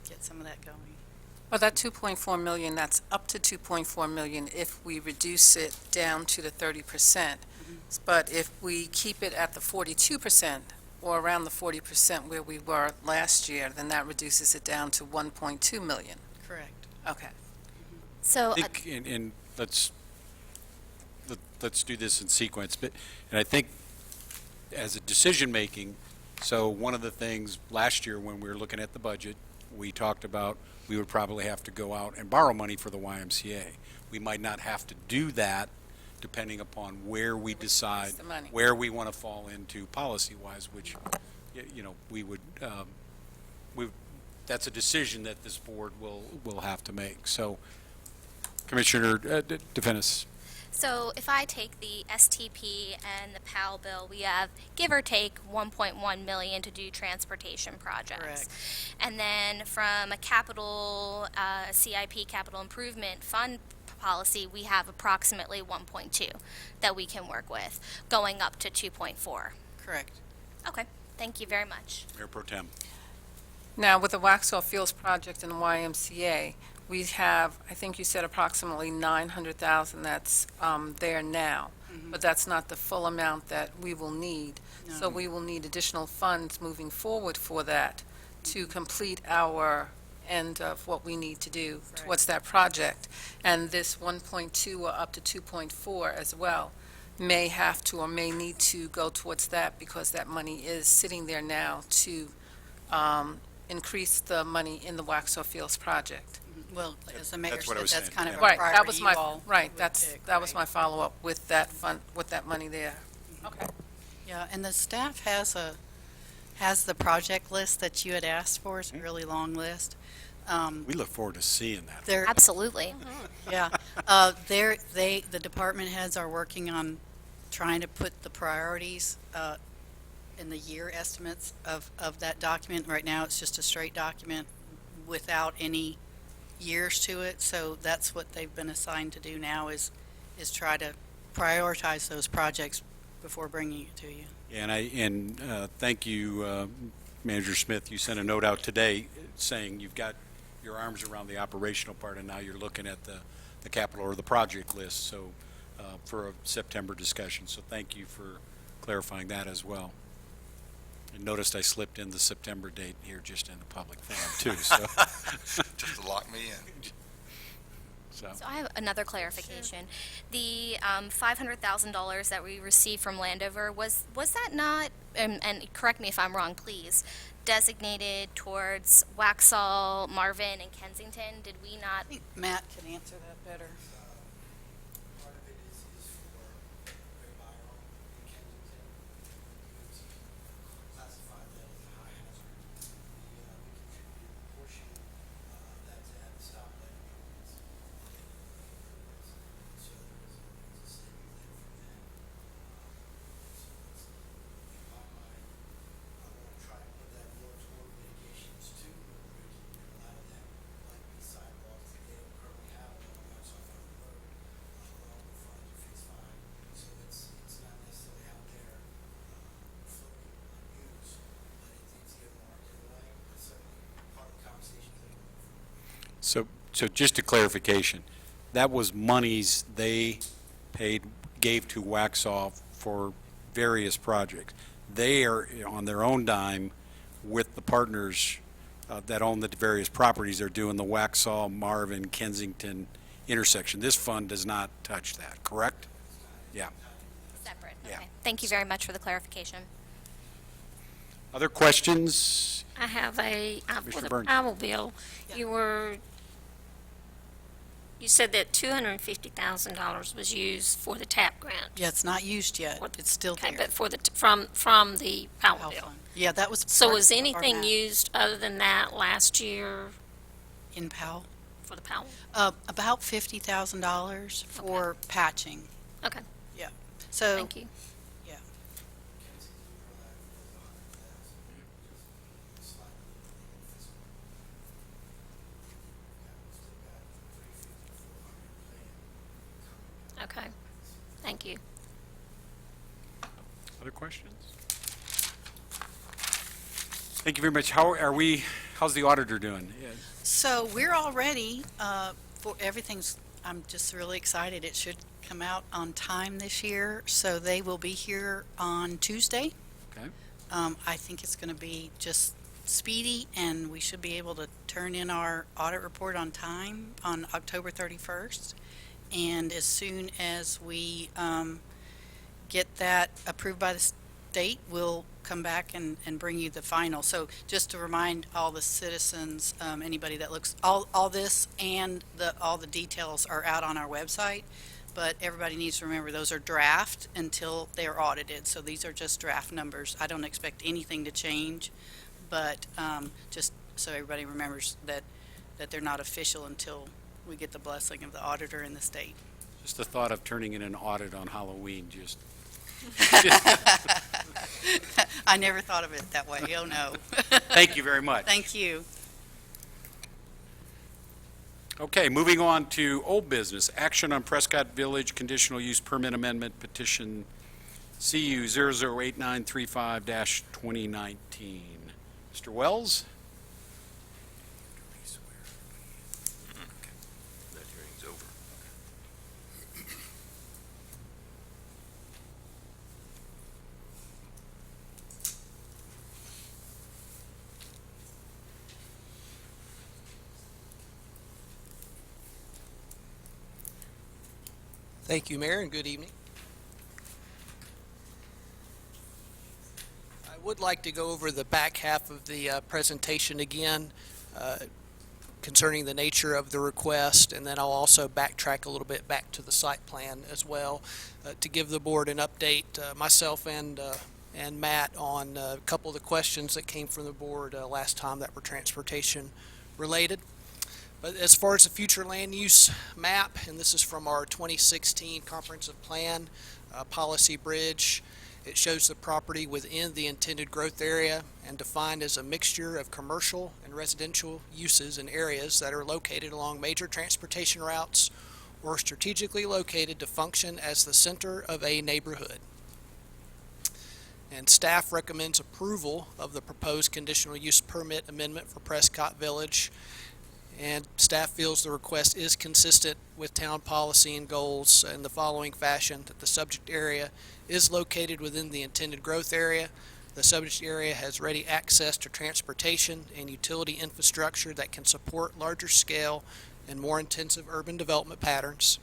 get some of that going. Well, that 2.4 million, that's up to 2.4 million if we reduce it down to the 30%. But if we keep it at the 42% or around the 40% where we were last year, then that reduces it down to 1.2 million. Correct. Okay. So, I think, and let's do this in sequence, and I think as a decision-making, so one of the things last year when we were looking at the budget, we talked about we would probably have to go out and borrow money for the YMCA. We might not have to do that depending upon where we decide the money. where we want to fall into policy-wise, which, we would, that's a decision that this board will have to make. So, Commissioner DeFinis. So if I take the STP and the PAL bill, we have, give or take, 1.1 million to do transportation projects. Correct. And then from a capital, CIP, capital improvement fund policy, we have approximately 1.2 that we can work with, going up to 2.4. Correct. Okay, thank you very much. Mayor Pro Tem. Now, with the Waxhaw Fields project and the YMCA, we have, I think you said approximately 900,000 that's there now, but that's not the full amount that we will need. No. So we will need additional funds moving forward for that to complete our end of what we need to do towards that project. And this 1.2 or up to 2.4 as well may have to or may need to go towards that, because that money is sitting there now to increase the money in the Waxhaw Fields project. Well, as the mayor That's what I said, was that's saying, kind of yeah. a Right, that priority was you my, all right, would that pick, was right? my follow-up with that fund, with that money there. Okay. Yeah, and the staff has the project list that you had asked for. It's a really long list. We look forward to seeing that. They're, Absolutely. yeah, the department heads are working on trying to put the priorities in the year estimates of that document. Right now, it's just a straight document without any years to it. So that's what they've been assigned to do now is try to prioritize those projects before bringing it to you. And thank you, Manager Smith. You sent a note out today saying you've got your arms around the operational part, and now you're looking at the capital or the project list. So for a September discussion. So thank you for clarifying that as well. And noticed I slipped in the September date here just in the public forum too. So Just to lock me in. So I have another clarification. The $500,000 that we received from Landover, was that not, and correct me if I'm wrong, please, designated towards Waxhaw, Marvin, and Kensington? Did we not? I think Matt can answer that better. Part of it is for Revival in Kensington. We classify that as a high hazard. We contributed a portion of that to have the stoplight improvements. So there's a statement there from them. So it's, in my mind, I want to try to put that more toward mitigations too, with bridges, and a lot of them, like the sidewalks that they don't currently have along Waxhaw Public Road, along the front of Phase 5. So it's not necessarily out there floating unused, but it's getting marked in a way. That's certainly part of the conversations that we're moving forward. So just a clarification, that was monies they gave to Waxhaw for various projects. They are on their own dime with the partners that own the various properties. They're doing the Waxhaw, Marvin, Kensington intersection. This fund does not touch that, correct? Yeah. Separate. Yeah. Okay. Thank you very much for the clarification. Other questions? I have for Mr. the Burns. Powell bill, you said that $250,000 was used for the TAP grant. Yeah, it's not used yet. What- It's still Okay, there. but for from the Powell Powell bill. Fund. Yeah, that was. So part was of our anything match used other than that last year in Powell? for the Powell? About $50,000 for patching. Okay, Yeah. So. thank you. Yeah. Kensington Drive was 100,000, just slightly in fiscal. Still got 350 to 400 plan coming. Okay, thank you. Other questions? Thank you very much. How's the auditor doing? So we're all ready for everything's, I'm just really excited. It should come out on time this year. So they will be here on Tuesday. Okay. I think it's going to be just speedy, and we should be able to turn in our audit report on time on October 31st. And as soon as we get that approved by the state, we'll come back and bring you the final. So just to remind all the citizens, anybody that looks, all this and all the details are out on our website, but everybody needs to remember those are draft until they're audited. So these are just draft numbers. I don't expect anything to change, but just so everybody remembers that they're not official until we get the blessing of the auditor in the state. Just the thought of turning in an audit on Halloween, just I never thought of it that way. Oh, no. thank you very much. Thank you. Okay, moving on to old business. Action on Prescot Village Conditional Use Permit Amendment Petition CU 008935-2019. Mr. Wells? That hearing's over. Thank you, Mayor, and good evening. I would like to go over the back half of the presentation again concerning the nature of the request, and then I'll also backtrack a little bit back to the site plan as well to give the board an update, myself and Matt, on a couple of the questions that came from the board last time that were transportation related. But as far as the future land use map, and this is from our 2016 comprehensive plan policy bridge, it shows the property within the intended growth area and defined as a mixture of commercial and residential uses in areas that are located along major transportation routes or strategically located to function as the center of a neighborhood. And staff recommends approval of the proposed conditional use permit amendment for Prescot Village. And staff feels the request is consistent with town policy and goals in the following fashion: that the subject area is located within the intended growth area. The subject area has ready access to transportation and utility infrastructure that can support larger scale and more intensive urban development patterns.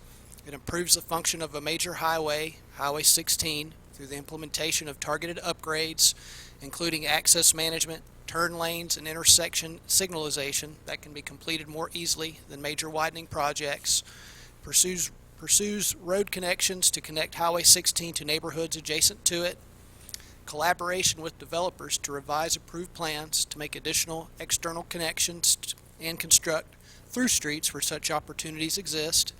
It improves the function of a major highway, Highway 16, through the implementation of targeted upgrades, including access management, turn lanes, and intersection signalization that can be completed more easily than major widening projects. Pursues road connections to connect Highway 16 to neighborhoods adjacent to it. Collaboration with developers to revise approved plans to make additional external connections and construct through streets where such opportunities exist.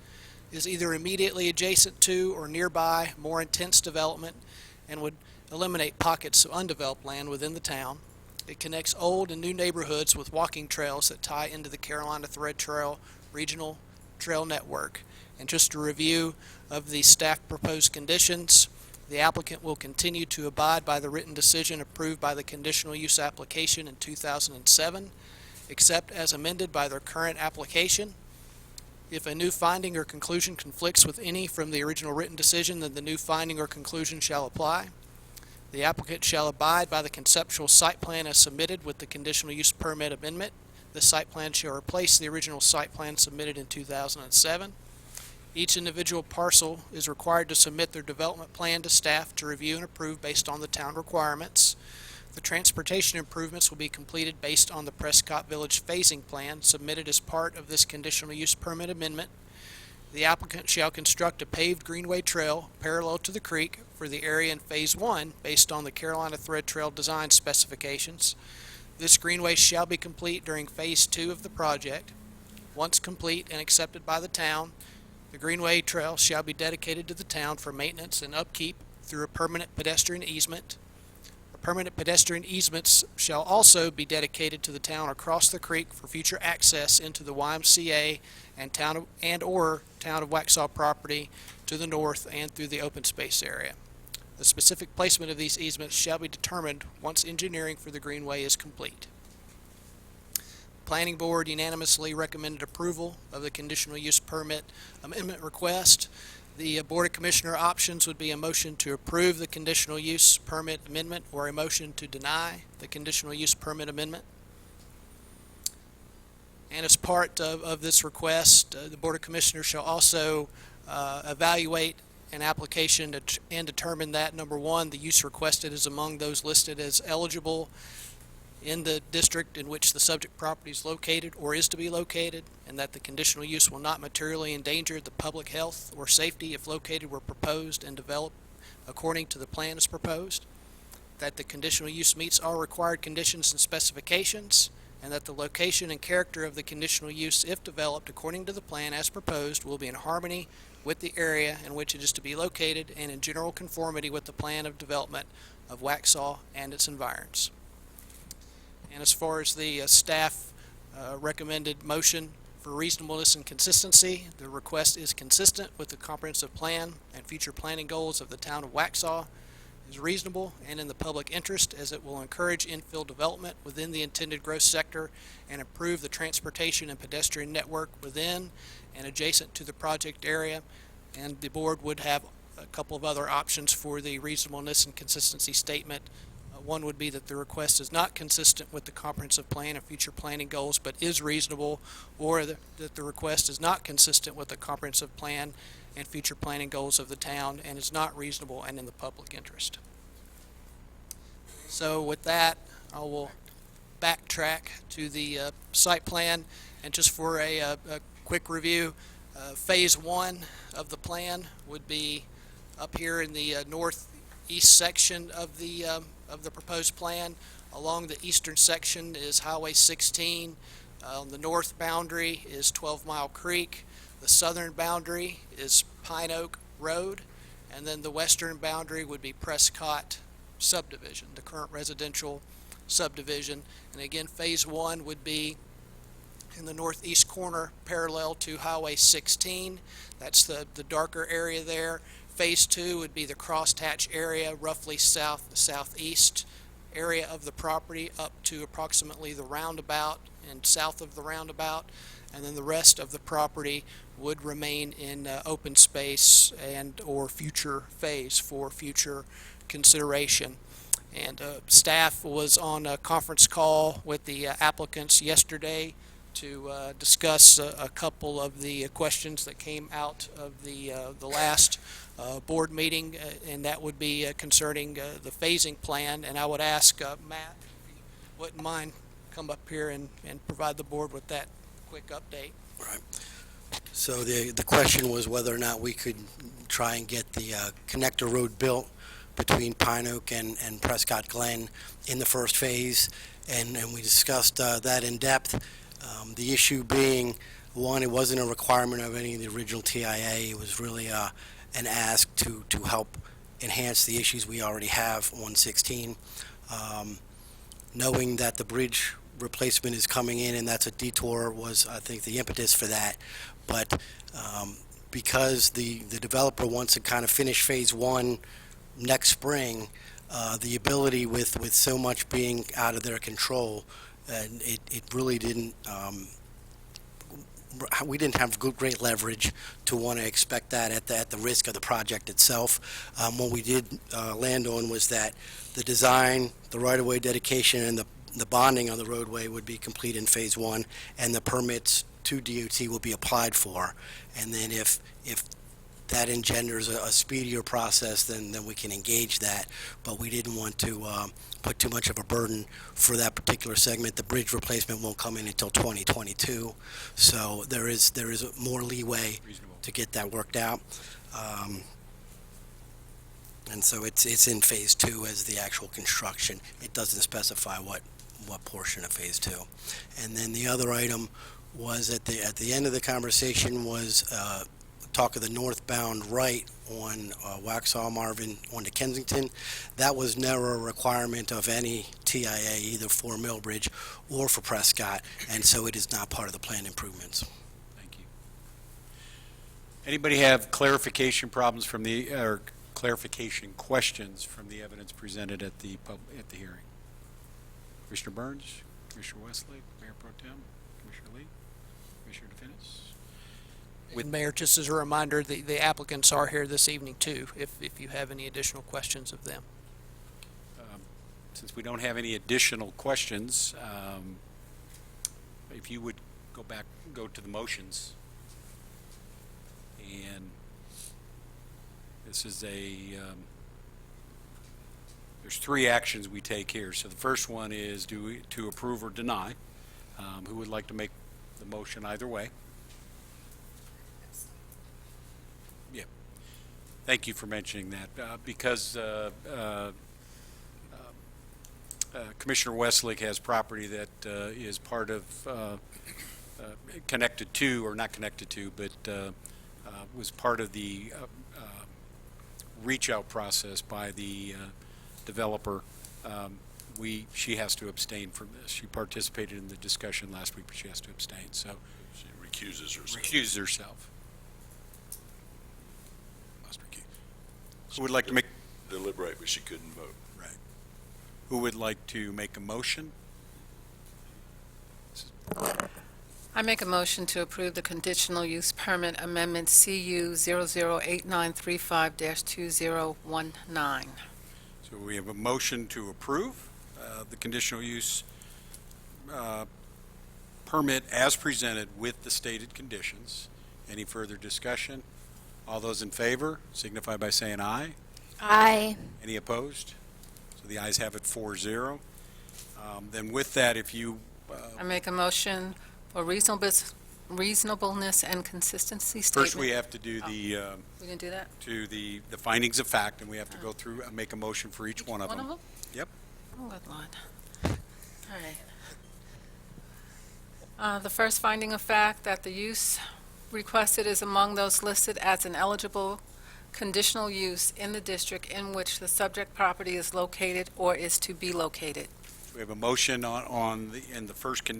Is either immediately adjacent to or nearby more intense development and would eliminate pockets of undeveloped land within the town. It connects old and new neighborhoods with walking trails that tie into the Carolina Thread Trail Regional Trail Network. And just a review of the staff proposed conditions: the applicant will continue to abide by the written decision approved by the conditional use application in 2007, except as amended by their current application. If a new finding or conclusion conflicts with any from the original written decision, then the new finding or conclusion shall apply. The applicant shall abide by the conceptual site plan as submitted with the conditional use permit amendment. The site plan shall replace the original site plan submitted in 2007. Each individual parcel is required to submit their development plan to staff to review and approve based on the town requirements. The transportation improvements will be completed based on the Prescot Village phasing plan submitted as part of this conditional use permit amendment. The applicant shall construct a paved greenway trail parallel to the creek for the area in Phase 1 based on the Carolina Thread Trail design specifications. This greenway shall be complete during Phase 2 of the project. Once complete and accepted by the town, the greenway trail shall be dedicated to the town for maintenance and upkeep through a permanent pedestrian easement. Permanent pedestrian easements shall also be dedicated to the town across the creek for future access into the YMCA and Town of Waxhaw property to the north and through the open space area. The specific placement of these easements shall be determined once engineering for the greenway is complete. The Planning Board unanimously recommended approval of the conditional use permit amendment request. The Board of Commissioner options would be a motion to approve the conditional use permit amendment or a motion to deny the conditional use permit amendment. And as part of this request, the Board of Commissioners shall also evaluate an application and determine that, number one, the use requested is among those listed as eligible in the district in which the subject property is located or is to be located, and that the conditional use will not materially endanger the public health or safety if located where proposed and developed according to the plan as proposed, that the conditional use meets all required conditions and specifications, and that the location and character of the conditional use, if developed according to the plan as proposed, will be in harmony with the area in which it is to be located and in general conformity with the plan of development of Waxhaw and its environs. And as far as the staff recommended motion for reasonableness and consistency, the request is consistent with the comprehensive plan and future planning goals of the town of Waxhaw, is reasonable and in the public interest as it will encourage infill development within the intended growth sector and improve the transportation and pedestrian network within and adjacent to the project area. And the board would have a couple of other options for the reasonableness and consistency statement. One would be that the request is not consistent with the comprehensive plan and future planning goals but is reasonable, or that the request is not consistent with the comprehensive plan and future planning goals of the town and is not reasonable and in the public interest. So with that, I will backtrack to the site plan, and just for a quick review, phase 1 of the plan would be up here in the northeast section of the proposed plan. Along the eastern section is Highway 16. On the north boundary is 12 Mile Creek. The southern boundary is Pine Oak Road, and then the western boundary would be Prescot subdivision, the current residential subdivision. And again, phase 1 would be in the northeast corner parallel to Highway 16. That's the darker area there. Phase 2 would be the crosshatch area, roughly southeast area of the property up to approximately the roundabout and south of the roundabout. And then the rest of the property would remain in open space and or future phase for future consideration. And staff was on a conference call with the applicants yesterday to discuss a couple of the questions that came out of the last board meeting, and that would be concerning the phasing plan. And I would ask Matt, if he wouldn't mind, come up here and provide the board with that quick update. Right. So the question was whether or not we could try and get the connector road built between Pine Oak and Prescott Glen in the first phase, and we discussed that in depth. The issue being, one, it wasn't a requirement of any of the original TIA. It was really an ask to help enhance the issues we already have on 16. Knowing that the bridge replacement is coming in and that's a detour was, I think, the impetus for that. But because the developer wants to kind of finish phase 1 next spring, the ability with so much being out of their control, it really didn't, we didn't have great leverage to want to expect that at the risk of the project itself. What we did land on was that the design, the right-of-way dedication, and the bonding on the roadway would be complete in phase 1, and the permits to DOT will be applied for. And then if that engenders a speedier process, then we can engage that. But we didn't want to put too much of a burden for that particular segment. The bridge replacement won't come in until 2022, so there is more leeway to get that worked out. And so it's in phase 2 as the actual construction. It doesn't specify what portion of phase 2. And then the other item was at the end of the conversation was talk of the northbound right on Waxhaw Marvin onto Kensington. That was never a requirement of any TIA, either for Millbridge or for Prescott, and so it is not part of the planned improvements. Thank you. Anybody have clarification problems from or clarification questions from the evidence presented at the hearing? Commissioner Burns, Commissioner Westlake, Mayor Pro Tem, Commissioner Lee, Commissioner DeFinis. With Mayor, just as a reminder, the applicants are here this evening too, if you have any additional questions of them. Since we don't have any additional questions, if you would go to the motions. And this is there's 3 actions we take here. So the first one is to approve or deny. Who would like to make the motion either way? Yeah. Thank you for mentioning that. Because Commissioner Westlake has property that is part of, connected to, or not connected to, but was part of the reach-out process by the developer. She has to abstain from this. She participated in the discussion last week, but she has to abstain. So She recuses herself. Recuses herself. Who would like to make? Deliberate, but she couldn't vote. Right. Who would like to make a motion? I make a motion to approve the conditional use permit amendment CU 008935-2019. So we have a motion to approve the conditional use permit as presented with the stated conditions. Any further discussion? All those in favor signify by saying aye. Aye. Any opposed? So the ayes have it 4-0. Then with that, if you, I make a motion for reasonableness and consistency statement. first we have to do the, We can do that? to the findings of fact, and we have to go through and make a motion for each one of them. One of them? Yep. Oh, good Lord. All right. The first finding of fact, that the use requested is among those listed as an eligible conditional use in the district in which the subject property is located or is to be located. We have a motion in the first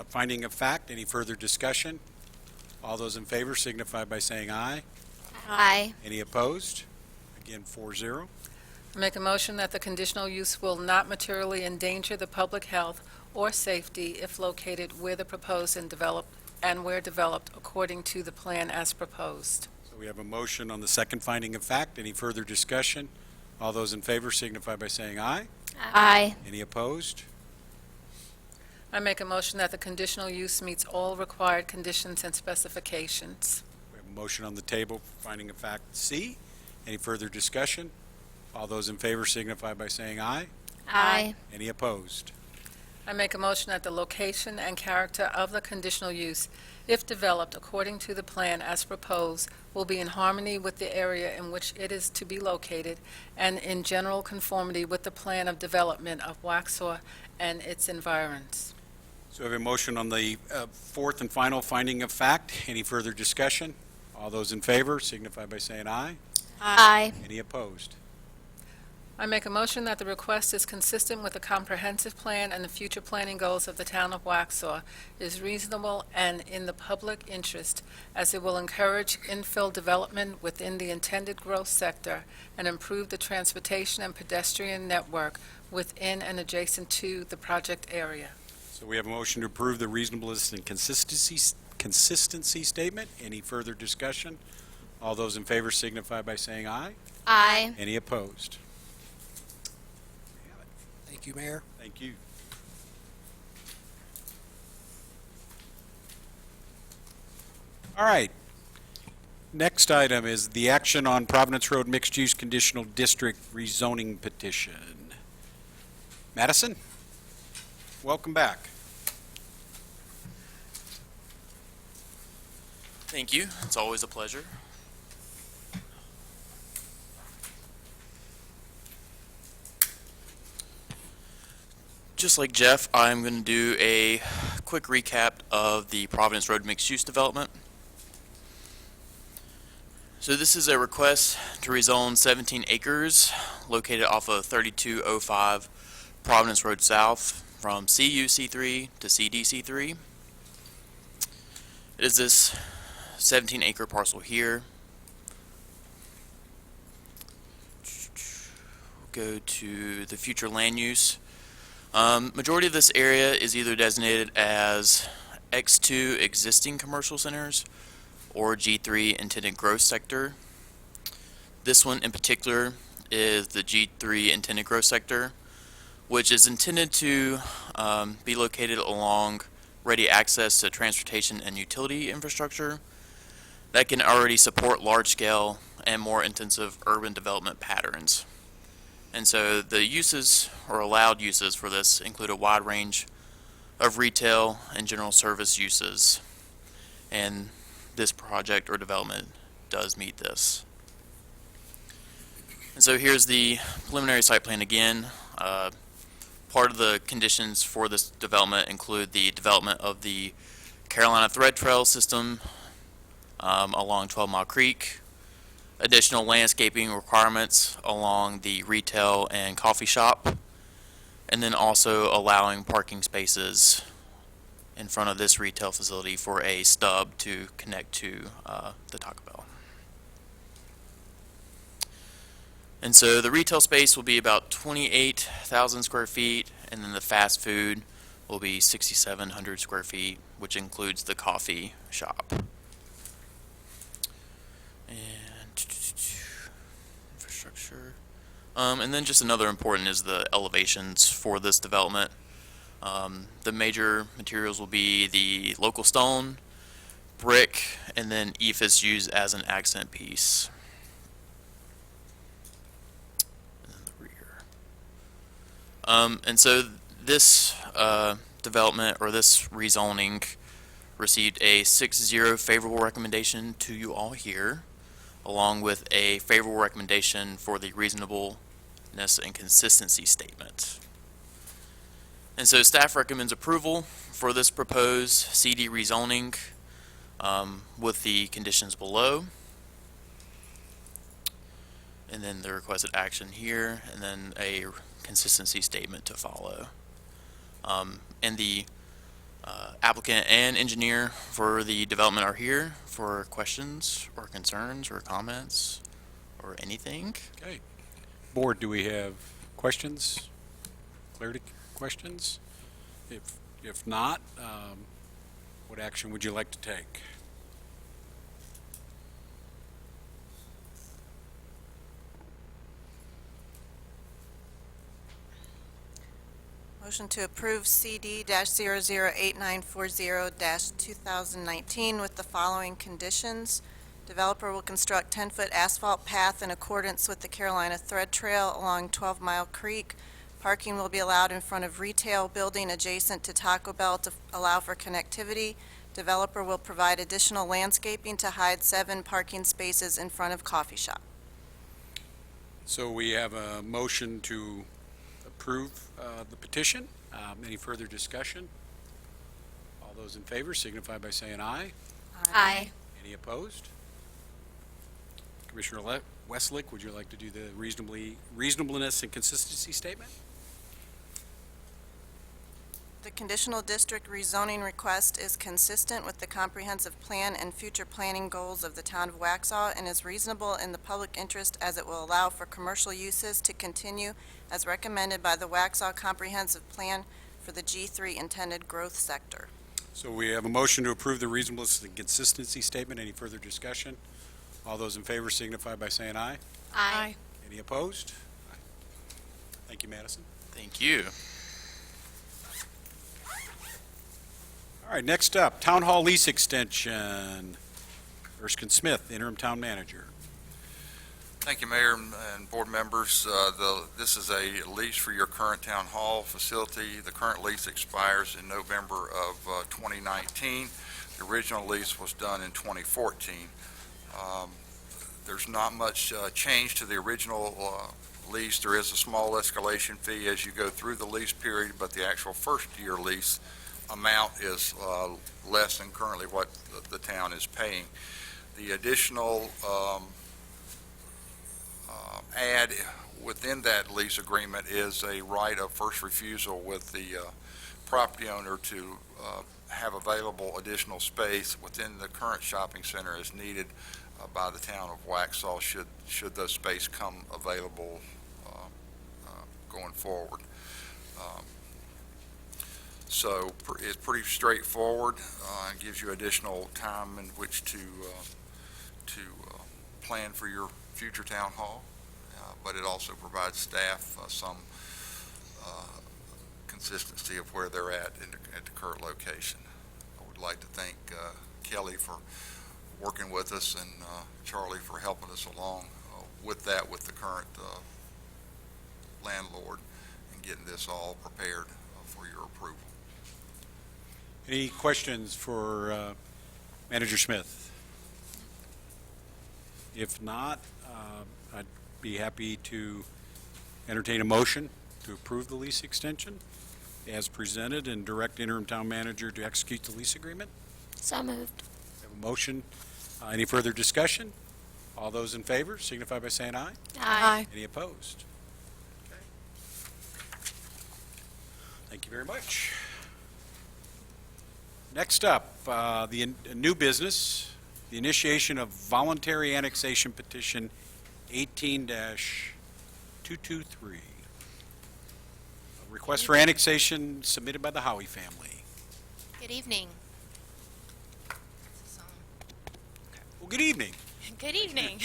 finding of fact. Any further discussion? All those in favor signify by saying aye. Aye. Any opposed? Again, 4-0. I make a motion that the conditional use will not materially endanger the public health or safety if located where the proposed and where developed according to the plan as proposed. So we have a motion on the second finding of fact. Any further discussion? All those in favor signify by saying aye. Aye. Any opposed? I make a motion that the conditional use meets all required conditions and specifications. We have a motion on the table, finding of fact C. Any further discussion? All those in favor signify by saying aye. Aye. Any opposed? I make a motion that the location and character of the conditional use, if developed according to the plan as proposed, will be in harmony with the area in which it is to be located and in general conformity with the plan of development of Waxhaw and its environs. So we have a motion on the fourth and final finding of fact. Any further discussion? All those in favor signify by saying aye. Aye. Any opposed? I make a motion that the request is consistent with the comprehensive plan and the future planning goals of the town of Waxhaw, is reasonable and in the public interest, as it will encourage infill development within the intended growth sector and improve the transportation and pedestrian network within and adjacent to the project area. So we have a motion to approve the reasonableness and consistency statement. Any further discussion? All those in favor signify by saying aye. Aye. Any opposed? Thank you, Mayor. Thank you. All right. Next item is the action on Providence Road Mixed-Use Conditional District Rezoning Petition. Madison, welcome back. Thank you. It's always a pleasure. Just like Jeff, I'm going to do a quick recap of the Providence Road mixed-use development. So this is a request to rezone 17 acres located off of 3205 Providence Road South from CUC3 to CDC3. It is this 17-acre parcel here. Go to the future land use. Majority of this area is either designated as X2 existing commercial centers or G3 intended growth sector. This one in particular is the G3 intended growth sector, which is intended to be located along ready access to transportation and utility infrastructure that can already support large-scale and more intensive urban development patterns. And so the uses or allowed uses for this include a wide range of retail and general service uses. And this project or development does meet this. And so here's the preliminary site plan again. Part of the conditions for this development include the development of the Carolina Thread Trail system along 12 Mile Creek, additional landscaping requirements along the retail and coffee shop, and then also allowing parking spaces in front of this retail facility for a stub to connect to the Taco Bell. And so the retail space will be about 28,000 square feet, and then the fast food will be 6,700 square feet, which includes the coffee shop. And infrastructure. And then just another important is the elevations for this development. The major materials will be the local stone, brick, and then ephes used as an accent piece. And then the rear. And so this development, or this rezoning, received a 6-0 favorable recommendation to you all here, along with a favorable recommendation for the reasonableness and consistency statement. And so staff recommends approval for this proposed CD rezoning with the conditions below. And then the requested action here, and then a consistency statement to follow. And the applicant and engineer for the development are here for questions or concerns or comments or anything. Okay. Board, do we have questions? Clarity questions? If not, what action would you like to take? Motion to approve CD-008940-2019 with the following conditions. Developer will construct 10-foot asphalt path in accordance with the Carolina Thread Trail along 12 Mile Creek. Parking will be allowed in front of retail building adjacent to Taco Bell to allow for connectivity. Developer will provide additional landscaping to hide 7 parking spaces in front of coffee shop. So we have a motion to approve the petition. Any further discussion? All those in favor signify by saying aye. Aye. Any opposed? Commissioner Westlake, would you like to do the reasonableness and consistency statement? The conditional district rezoning request is consistent with the comprehensive plan and future planning goals of the town of Waxhaw and is reasonable in the public interest as it will allow for commercial uses to continue as recommended by the Waxhaw Comprehensive Plan for the G3 intended growth sector. So we have a motion to approve the reasonableness and consistency statement. Any further discussion? All those in favor signify by saying aye. Aye. Any opposed? Aye. Thank you, Madison. Thank you. All right, next up, Town Hall Lease Extension. Erskin Smith, Interim Town Manager. Thank you, Mayor and board members. This is a lease for your current town hall facility. The current lease expires in November of 2019. The original lease was done in 2014. There's not much change to the original lease. There is a small escalation fee as you go through the lease period, but the actual first-year lease amount is less than currently what the town is paying. The additional add within that lease agreement is a right of first refusal with the property owner to have available additional space within the current shopping center as needed by the town of Waxhaw should those space come available going forward. So it's pretty straightforward. It gives you additional time in which to plan for your future town hall, but it also provides staff some consistency of where they're at the current location. I would like to thank Kelly for working with us and Charlie for helping us along with that with the current landlord and getting this all prepared for your approval. Any questions for Manager Smith? If not, I'd be happy to entertain a motion to approve the lease extension as presented and direct Interim Town Manager to execute the lease agreement. So moved. We have a motion. Any further discussion? All those in favor signify by saying aye. Aye. Any opposed? Okay. Thank you very much. Next up, the new business, the initiation of Voluntary Annexation Petition 18-223. A request for annexation submitted by the Howie family. Good evening. Well, good evening. Good evening.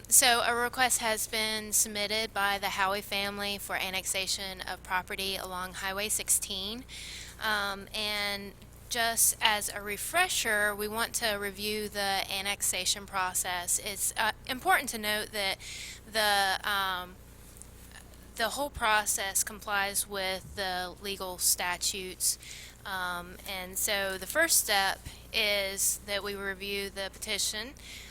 So a request has been submitted by the Howie family for annexation of property along Highway 16. And just as a refresher, we want to review the annexation process. It's important to note that the whole process complies with the legal statutes. And so the first step is that we review the petition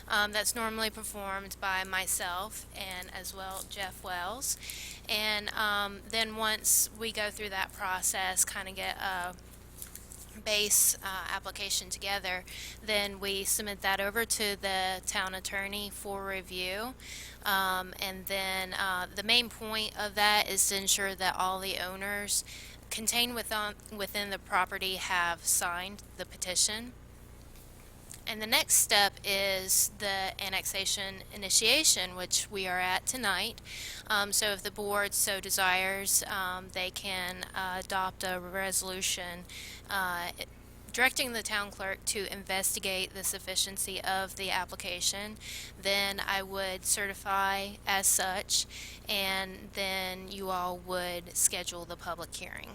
that's normally performed by myself and as well Jeff Wells. And then once we go through that process, kind of get a base application together, then we submit that over to the town attorney for review. And then the main point of that is to ensure that all the owners contained within the property have signed the petition. And the next step is the annexation initiation, which we are at tonight. So if the board so desires, they can adopt a resolution directing the town clerk to investigate the sufficiency of the application. Then I would certify as such, and then you all would schedule the public hearing.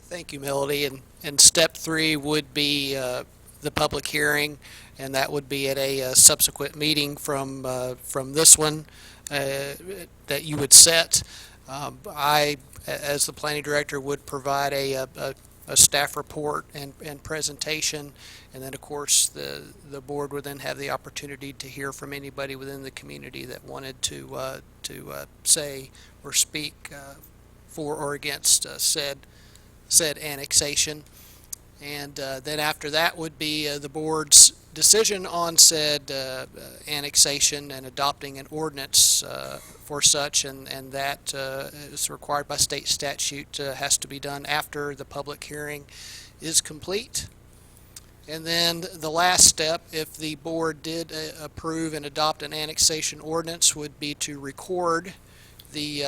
Thank you, Melody. And step 3 would be the public hearing, and that would be at a subsequent meeting from this one that you would set. I, as the planning director, would provide a staff report and presentation, and then of course the board would then have the opportunity to hear from anybody within the community that wanted to say or speak for or against said annexation. And then after that would be the board's decision on said annexation and adopting an ordinance for such, and that is required by state statute, has to be done after the public hearing is complete. And then the last step, if the board did approve and adopt an annexation ordinance, would be to record the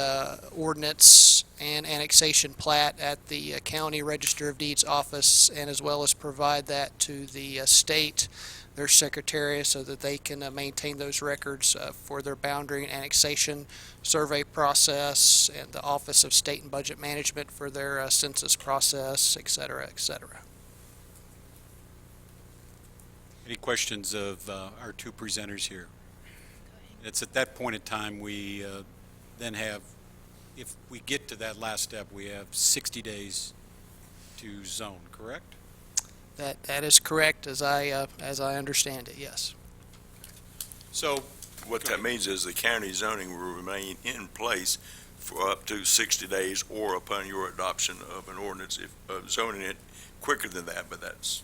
ordinance and annexation plat at the County Register of Deeds office, and as well as provide that to the state, their secretary, so that they can maintain those records for their boundary and annexation survey process, and the Office of State and Budget Management for their census process, et cetera, et cetera. Any questions of our two presenters here? It's at that point in time we then have, if we get to that last step, we have 60 days to zone, correct? That is correct, as I understand it, yes. So What that means is the county zoning will remain in place for up to 60 days or upon your adoption of an ordinance, if zoning it quicker than that, but that's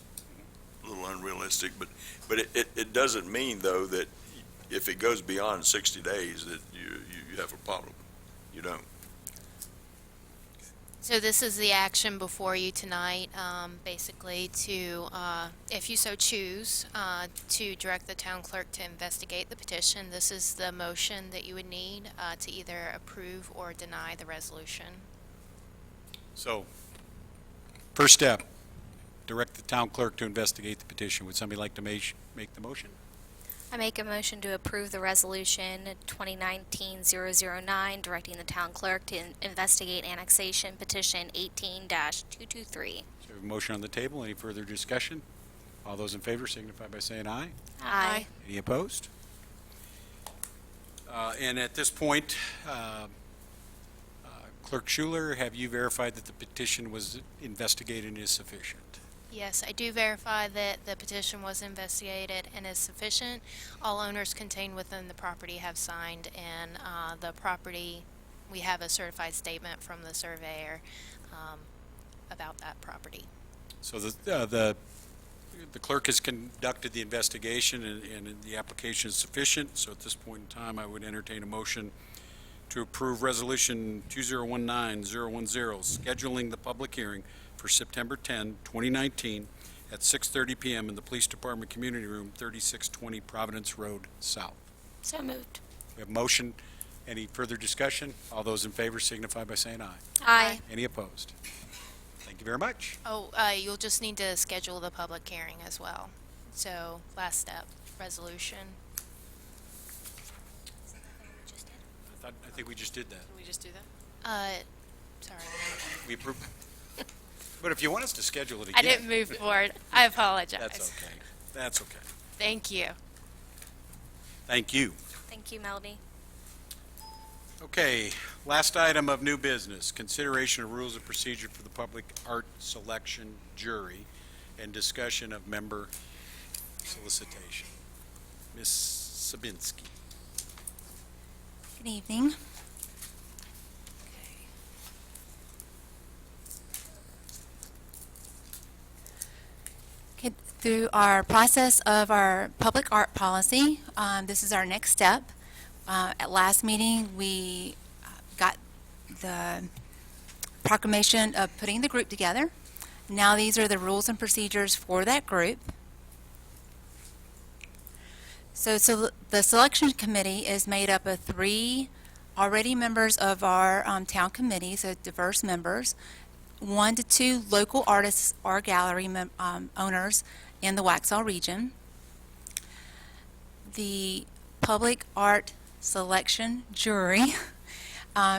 a little unrealistic. But it doesn't mean, though, that if it goes beyond 60 days that you have a problem. You don't. So this is the action before you tonight, basically to, if you so choose, to direct the town clerk to investigate the petition. This is the motion that you would need to either approve or deny the resolution. So, first step, direct the town clerk to investigate the petition. Would somebody like to make the motion? I make a motion to approve the resolution 2019-009, directing the town clerk to investigate annexation petition 18-223. So we have a motion on the table. Any further discussion? All those in favor signify by saying aye. Aye. Any opposed? And at this point, Clerk Shuler, have you verified that the petition was investigated and is sufficient? Yes, I do verify that the petition was investigated and is sufficient. All owners contained within the property have signed, and the property, we have a certified statement from the surveyor about that property. So the clerk has conducted the investigation, and the application is sufficient. So at this point in time, I would entertain a motion to approve Resolution 2019-010, scheduling the public hearing for September 10, 2019 at 6:30 p.m. in the Police Department Community Room, 3620 Providence Road South. So moved. We have motion. Any further discussion? All those in favor signify by saying aye. Aye. Any opposed? Thank you very much. Oh, you'll just need to schedule the public hearing as well. So, last step, resolution. I think we just did that. Can we just do that? sorry. We approve. But if you want us to schedule it again. I didn't move forward. I apologize. That's okay. That's okay. Thank you. Thank you. Thank you, Melody. Okay, last item of new business, consideration of rules of procedure for the public art selection jury and discussion of member solicitation. Ms. Sabinski. Good evening. Okay, through our process of our public art policy, this is our next step. At last meeting, we got the proclamation of putting the group together. Now these are the rules and procedures for that group. So the selection committee is made up of 3 already members of our town committee, so diverse members, 1 to 2 local artists or gallery owners in the Waxhaw region. The public art selection jury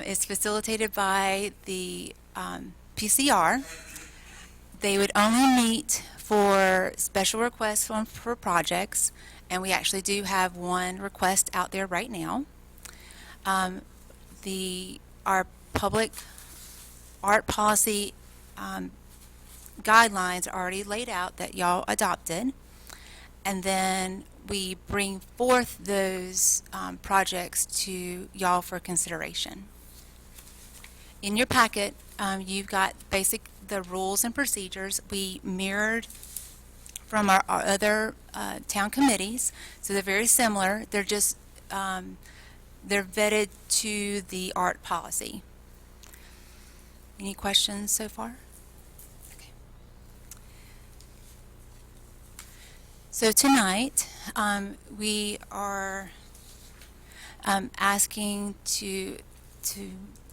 is facilitated by the PCR. They would only meet for special requests for projects, and we actually do have one request out there right now. Our public art policy guidelines are already laid out that y'all adopted, and then we bring forth those projects to y'all for consideration. In your packet, you've got the rules and procedures. We mirrored from our other town committees, so they're very similar. They're just they're vetted to the art policy. Any questions so far? Okay. So tonight, we are asking to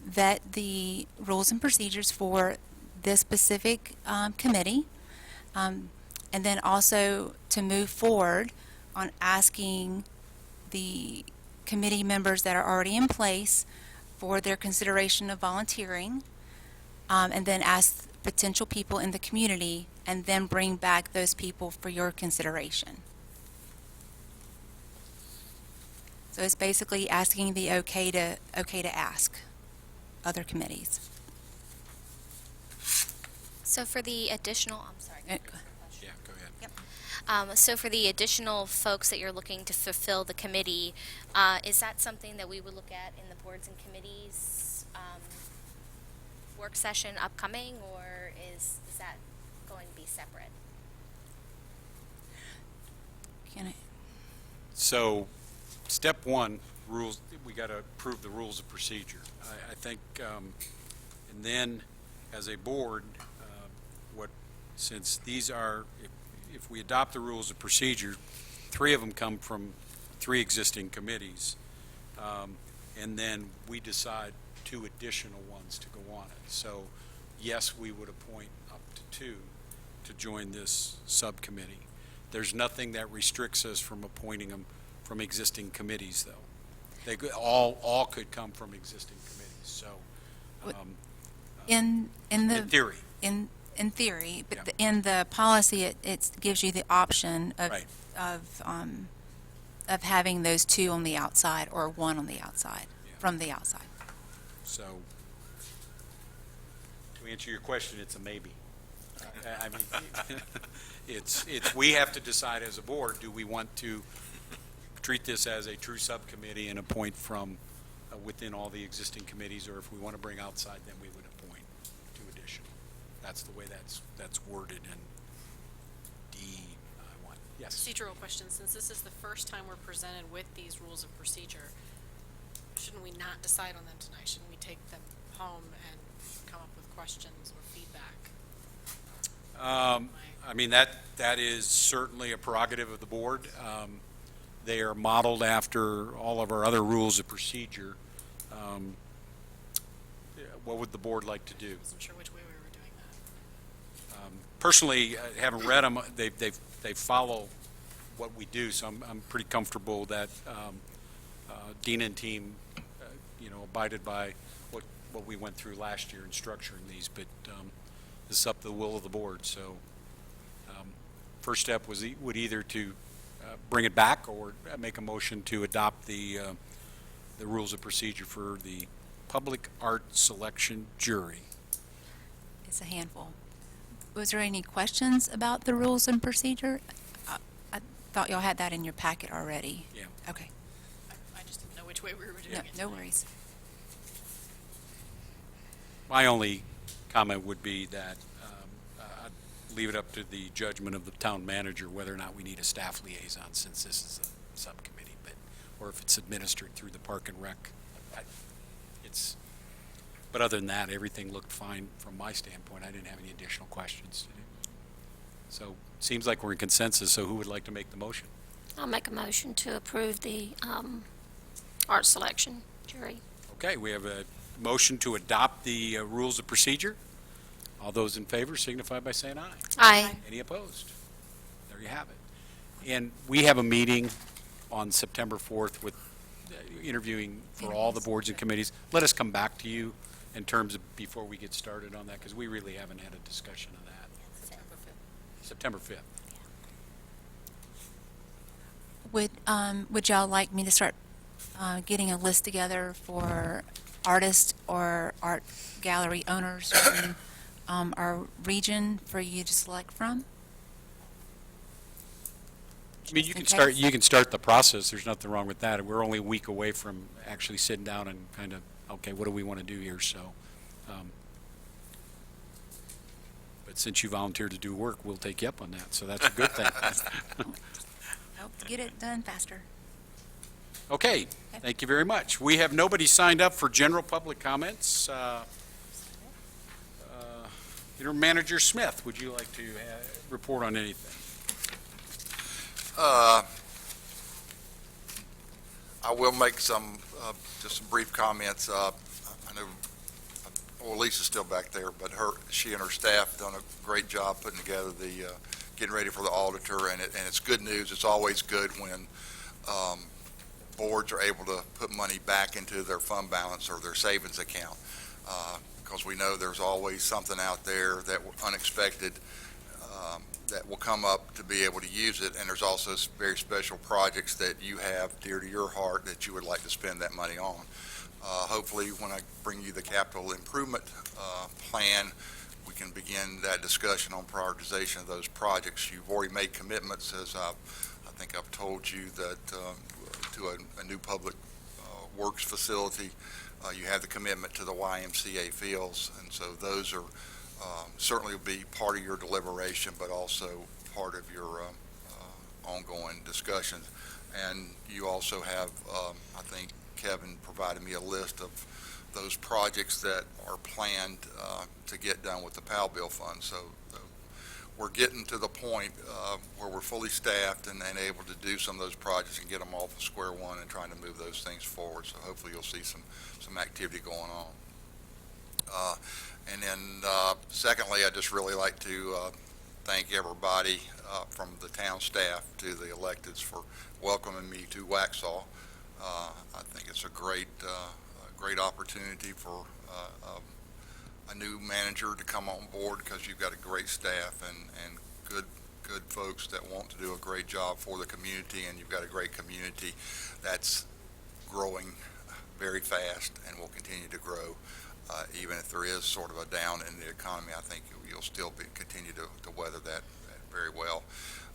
vet the rules and procedures for this specific committee, and then also to move forward on asking the committee members that are already in place for their consideration of volunteering, and then ask potential people in the community, and then bring back those people for your consideration. So it's basically asking the okay to ask other committees. So for the additional, I'm sorry. Yeah, go ahead. Yep. So for the additional folks that you're looking to fulfill the committee, is that something that we would look at in the boards and committees work session upcoming, or is that going to be separate? So, step 1, rules. We got to approve the rules of procedure. I think, and then as a board, since these are, if we adopt the rules of procedure, 3 of them come from 3 existing committees, and then we decide 2 additional ones to go on it. So, yes, we would appoint up to 2 to join this subcommittee. There's nothing that restricts us from appointing them from existing committees, though. They could, all could come from existing committees. So, in theory. In theory, but Yeah. in the policy, it gives you the option of Right. of having those 2 on the outside or 1 on the outside, Yeah. from the outside. So, to answer your question, it's a maybe. I mean, it's we have to decide as a board, do we want to treat this as a true subcommittee and appoint from within all the existing committees, or if we want to bring outside, then we would appoint 2 additional. That's the way that's worded in D1. Yes. Procedural question, since this is the first time we're presented with these rules of procedure, shouldn't we not decide on them tonight? Shouldn't we take them home and come up with questions or feedback? I mean, that is certainly a prerogative of the board. They are modeled after all of our other rules of procedure. What would the board like to do? I wasn't sure which way we were doing that. Personally, I haven't read them. They follow what we do, so I'm pretty comfortable that Dina and team, abided by what we went through last year in structuring these, but this is up to the will of the board. So first step would either to bring it back or make a motion to adopt the rules of procedure for the public art selection jury. It's a handful. Was there any questions about the rules and procedure? I thought y'all had that in your packet already. Yeah. Okay. I just didn't know which way we were doing No, it. no worries. My only comment would be that I'd leave it up to the judgment of the town manager whether or not we need a staff liaison, since this is a subcommittee, or if it's administered through the Park and Rec. But other than that, everything looked fine from my standpoint. I didn't have any additional questions. So it seems like we're in consensus, so who would like to make the motion? I'll make a motion to approve the art selection jury. Okay, we have a motion to adopt the rules of procedure. All those in favor signify by saying aye. Aye. Any opposed? There you have it. And we have a meeting on September 4th with interviewing for all the boards and committees. Let us come back to you in terms of before we get started on that, because we really haven't had a discussion of that. September 5th. Would y'all like me to start getting a list together for artists or art gallery owners from our region for you to select from? I mean, you Just can in start the process. There's nothing wrong with that. We're only a week away from actually sitting down and kind of, okay, what do we want to do here? So, but since you volunteered to do work, we'll take you up on that. So that's a good thing. Help to get it done faster. Okay, thank you very much. We have nobody signed up for general public comments. Interim Manager Smith, would you like to report on anything? I will make just some brief comments. I know, Lisa's still back there, but she and her staff done a great job putting together the, getting ready for the auditor, and it's good news. It's always good when boards are able to put money back into their fund balance or their savings account, because we know there's always something out there that unexpected that will come up to be able to use it, and there's also very special projects that you have dear to your heart that you would like to spend that money on. Hopefully, when I bring you the capital improvement plan, we can begin that discussion on prioritization of those projects. You've already made commitments, as I think I've told you, that to a new public works facility. You have the commitment to the YMCA fields, and so those are certainly will be part of your deliberation, but also part of your ongoing discussions. And you also have, I think Kevin provided me a list of those projects that are planned to get done with the PAL bill fund. So we're getting to the point where we're fully staffed and able to do some of those projects and get them off of square one and trying to move those things forward. So hopefully you'll see some activity going on. And then secondly, I'd just really like to thank everybody from the town staff to the electeds for welcoming me to Waxhaw. I think it's a great opportunity for a new manager to come on board, because you've got a great staff and good folks that want to do a great job for the community, and you've got a great community that's growing very fast and will continue to grow. Even if there is sort of a down in the economy, I think you'll still continue to weather that very well.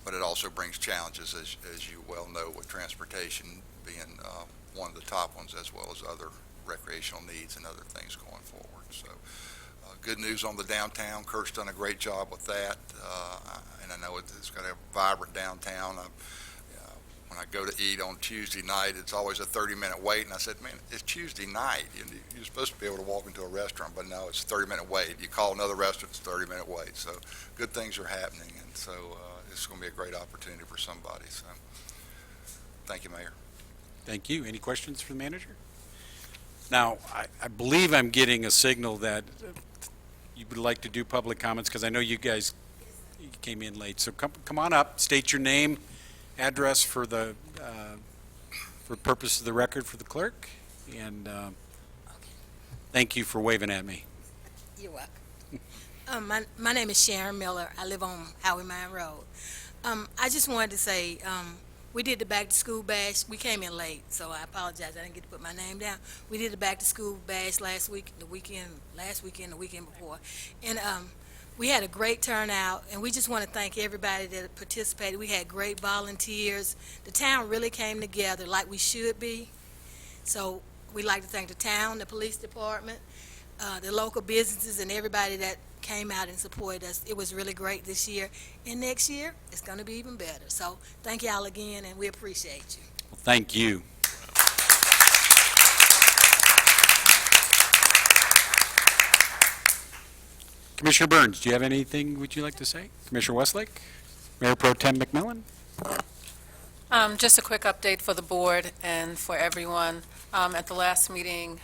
But it also brings challenges, as you well know, with transportation being one of the top ones, as well as other recreational needs and other things going forward. So good news on the downtown. Kirk's done a great job with that, and I know it's got a vibrant downtown. When I go to eat on Tuesday night, it's always a 30-minute wait, and I said, man, it's Tuesday night. You're supposed to be able to walk into a restaurant, but no, it's a 30-minute wait. You call another restaurant, it's a 30-minute wait. So good things are happening, and so it's going to be a great opportunity for somebody. So thank you, Mayor. Thank you. Any questions for the manager? Now, I believe I'm getting a signal that you would like to do public comments, because I know you guys came in late. So come on up, state your name, address for the for purpose of the record for the clerk, and Thank you for waving at me. You're welcome. My name is Sharon Miller. I live on Howie Mine Road. I just wanted to say, we did the back-to-school bash. We came in late, so I apologize. I didn't get to put my name down. We did the back-to-school bash last weekend, the weekend before. And we had a great turnout, and we just want to thank everybody that participated. We had great volunteers. The town really came together like we should be. So we'd like to thank the town, the police department, the local businesses, and everybody that came out and supported us. It was really great this year. And next year, it's going to be even better. So thank y'all again, and we appreciate you. Well, thank you. Commissioner Burns, do you have anything would you like to say? Commissioner Westlake? Mayor Pro Tem McMillan? Just a quick update for the board and for everyone. At the last meeting,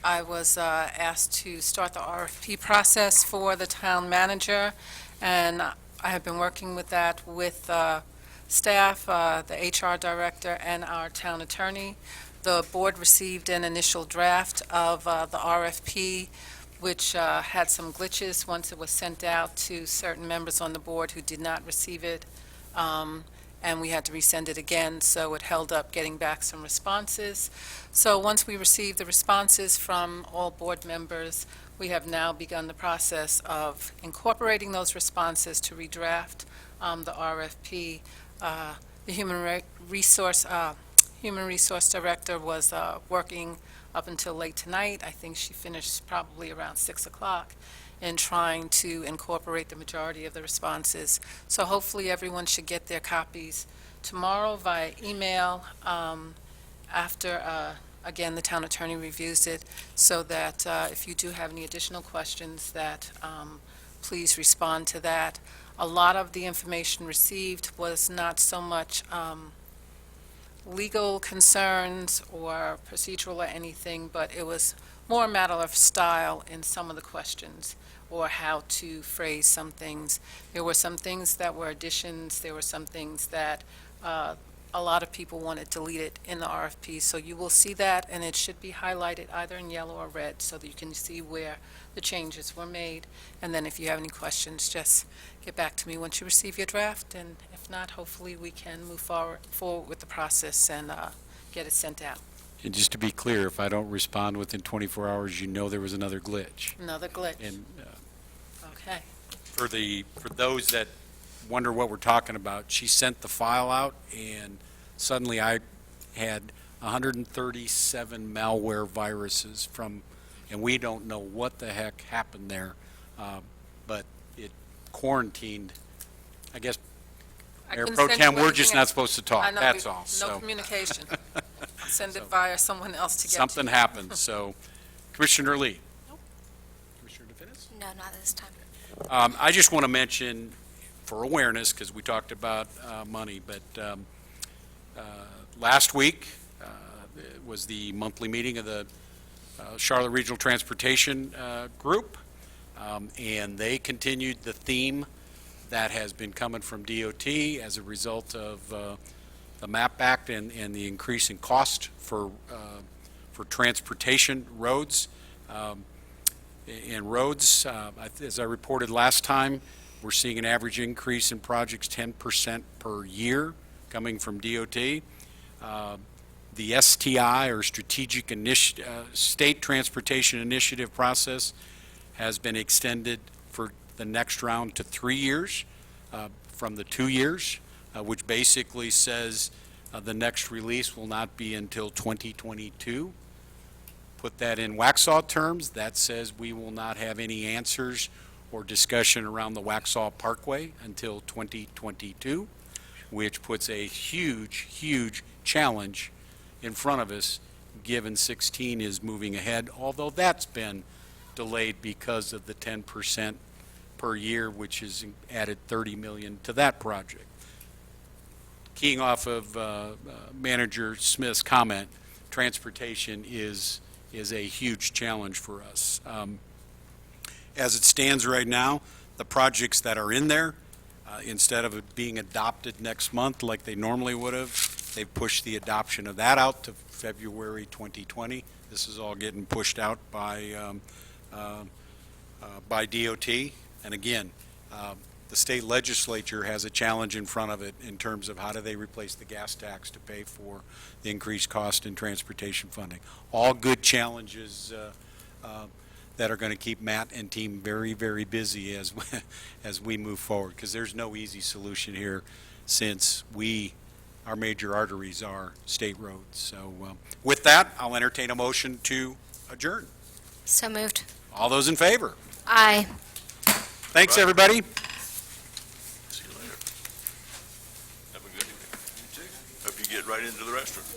I was asked to start the RFP process for the town manager, and I have been working with that with staff, the HR director, and our town attorney. The board received an initial draft of the RFP, which had some glitches once it was sent out to certain members on the board who did not receive it, and we had to resend it again, so it held up getting back some responses. So once we received the responses from all board members, we have now begun the process of incorporating those responses to redraft the RFP. The Human Resource Director was working up until late tonight. I think she finished probably around 6 o'clock in trying to incorporate the majority of the responses. So hopefully everyone should get their copies tomorrow via email after, again, the town attorney reviews it, so that if you do have any additional questions, that please respond to that. A lot of the information received was not so much legal concerns or procedural or anything, but it was more a matter of style in some of the questions or how to phrase some things. There were some things that were additions. There were some things that a lot of people wanted deleted in the RFP. So you will see that, and it should be highlighted either in yellow or red so that you can see where the changes were made. And then if you have any questions, just get back to me once you receive your draft. And if not, hopefully we can move forward with the process and get it sent out. And just to be clear, if I don't respond within 24 hours, you know there was another glitch. Another glitch. And Okay. for those that wonder what we're talking about, she sent the file out, and suddenly I had 137 malware viruses and we don't know what the heck happened there, but it quarantined. I guess, Mayor Pro Tem, we're just not supposed to talk, that's all. No communication. Send it via someone else to get something happened, so. Commissioner Lee? Nope. Commissioner DeFinis? No, not this time. I just want to mention, for awareness, because we talked about money, but last week was the monthly meeting of the Charlotte Regional Transportation Group, and they continued the theme that has been coming from DOT as a result of the MAP Act and the increase in cost for transportation roads. As I reported last time, we're seeing an average increase in projects 10% per year coming from DOT. The STI, or Strategic State Transportation Initiative process, has been extended for the next round to 3 years from the 2 years, which basically says the next release will not be until 2022. Put that in Waxhaw terms, that says we will not have any answers or discussion around the Waxhaw Parkway until 2022, which puts a huge, huge challenge in front of us, given 16 is moving ahead, although that's been delayed because of the 10% per year, which has added $30 million to that project. Keying off of Manager Smith's comment, transportation is a huge challenge for us. As it stands right now, the projects that are in there, instead of it being adopted next month like they normally would have, They've pushed the adoption of that out to February 2020. This is all getting pushed out by DOT. And again, the state legislature has a challenge in front of it in terms of how do they replace the gas tax to pay for the increased cost in transportation funding. All good challenges that are going to keep Matt and team very, very busy as we move forward, because there's no easy solution here since our major arteries are state roads. So with that, I'll entertain a motion to adjourn. So moved. All those in favor? Aye. Thanks, everybody. See you later. Have a good evening. You too. Hope you get right into the restaurant.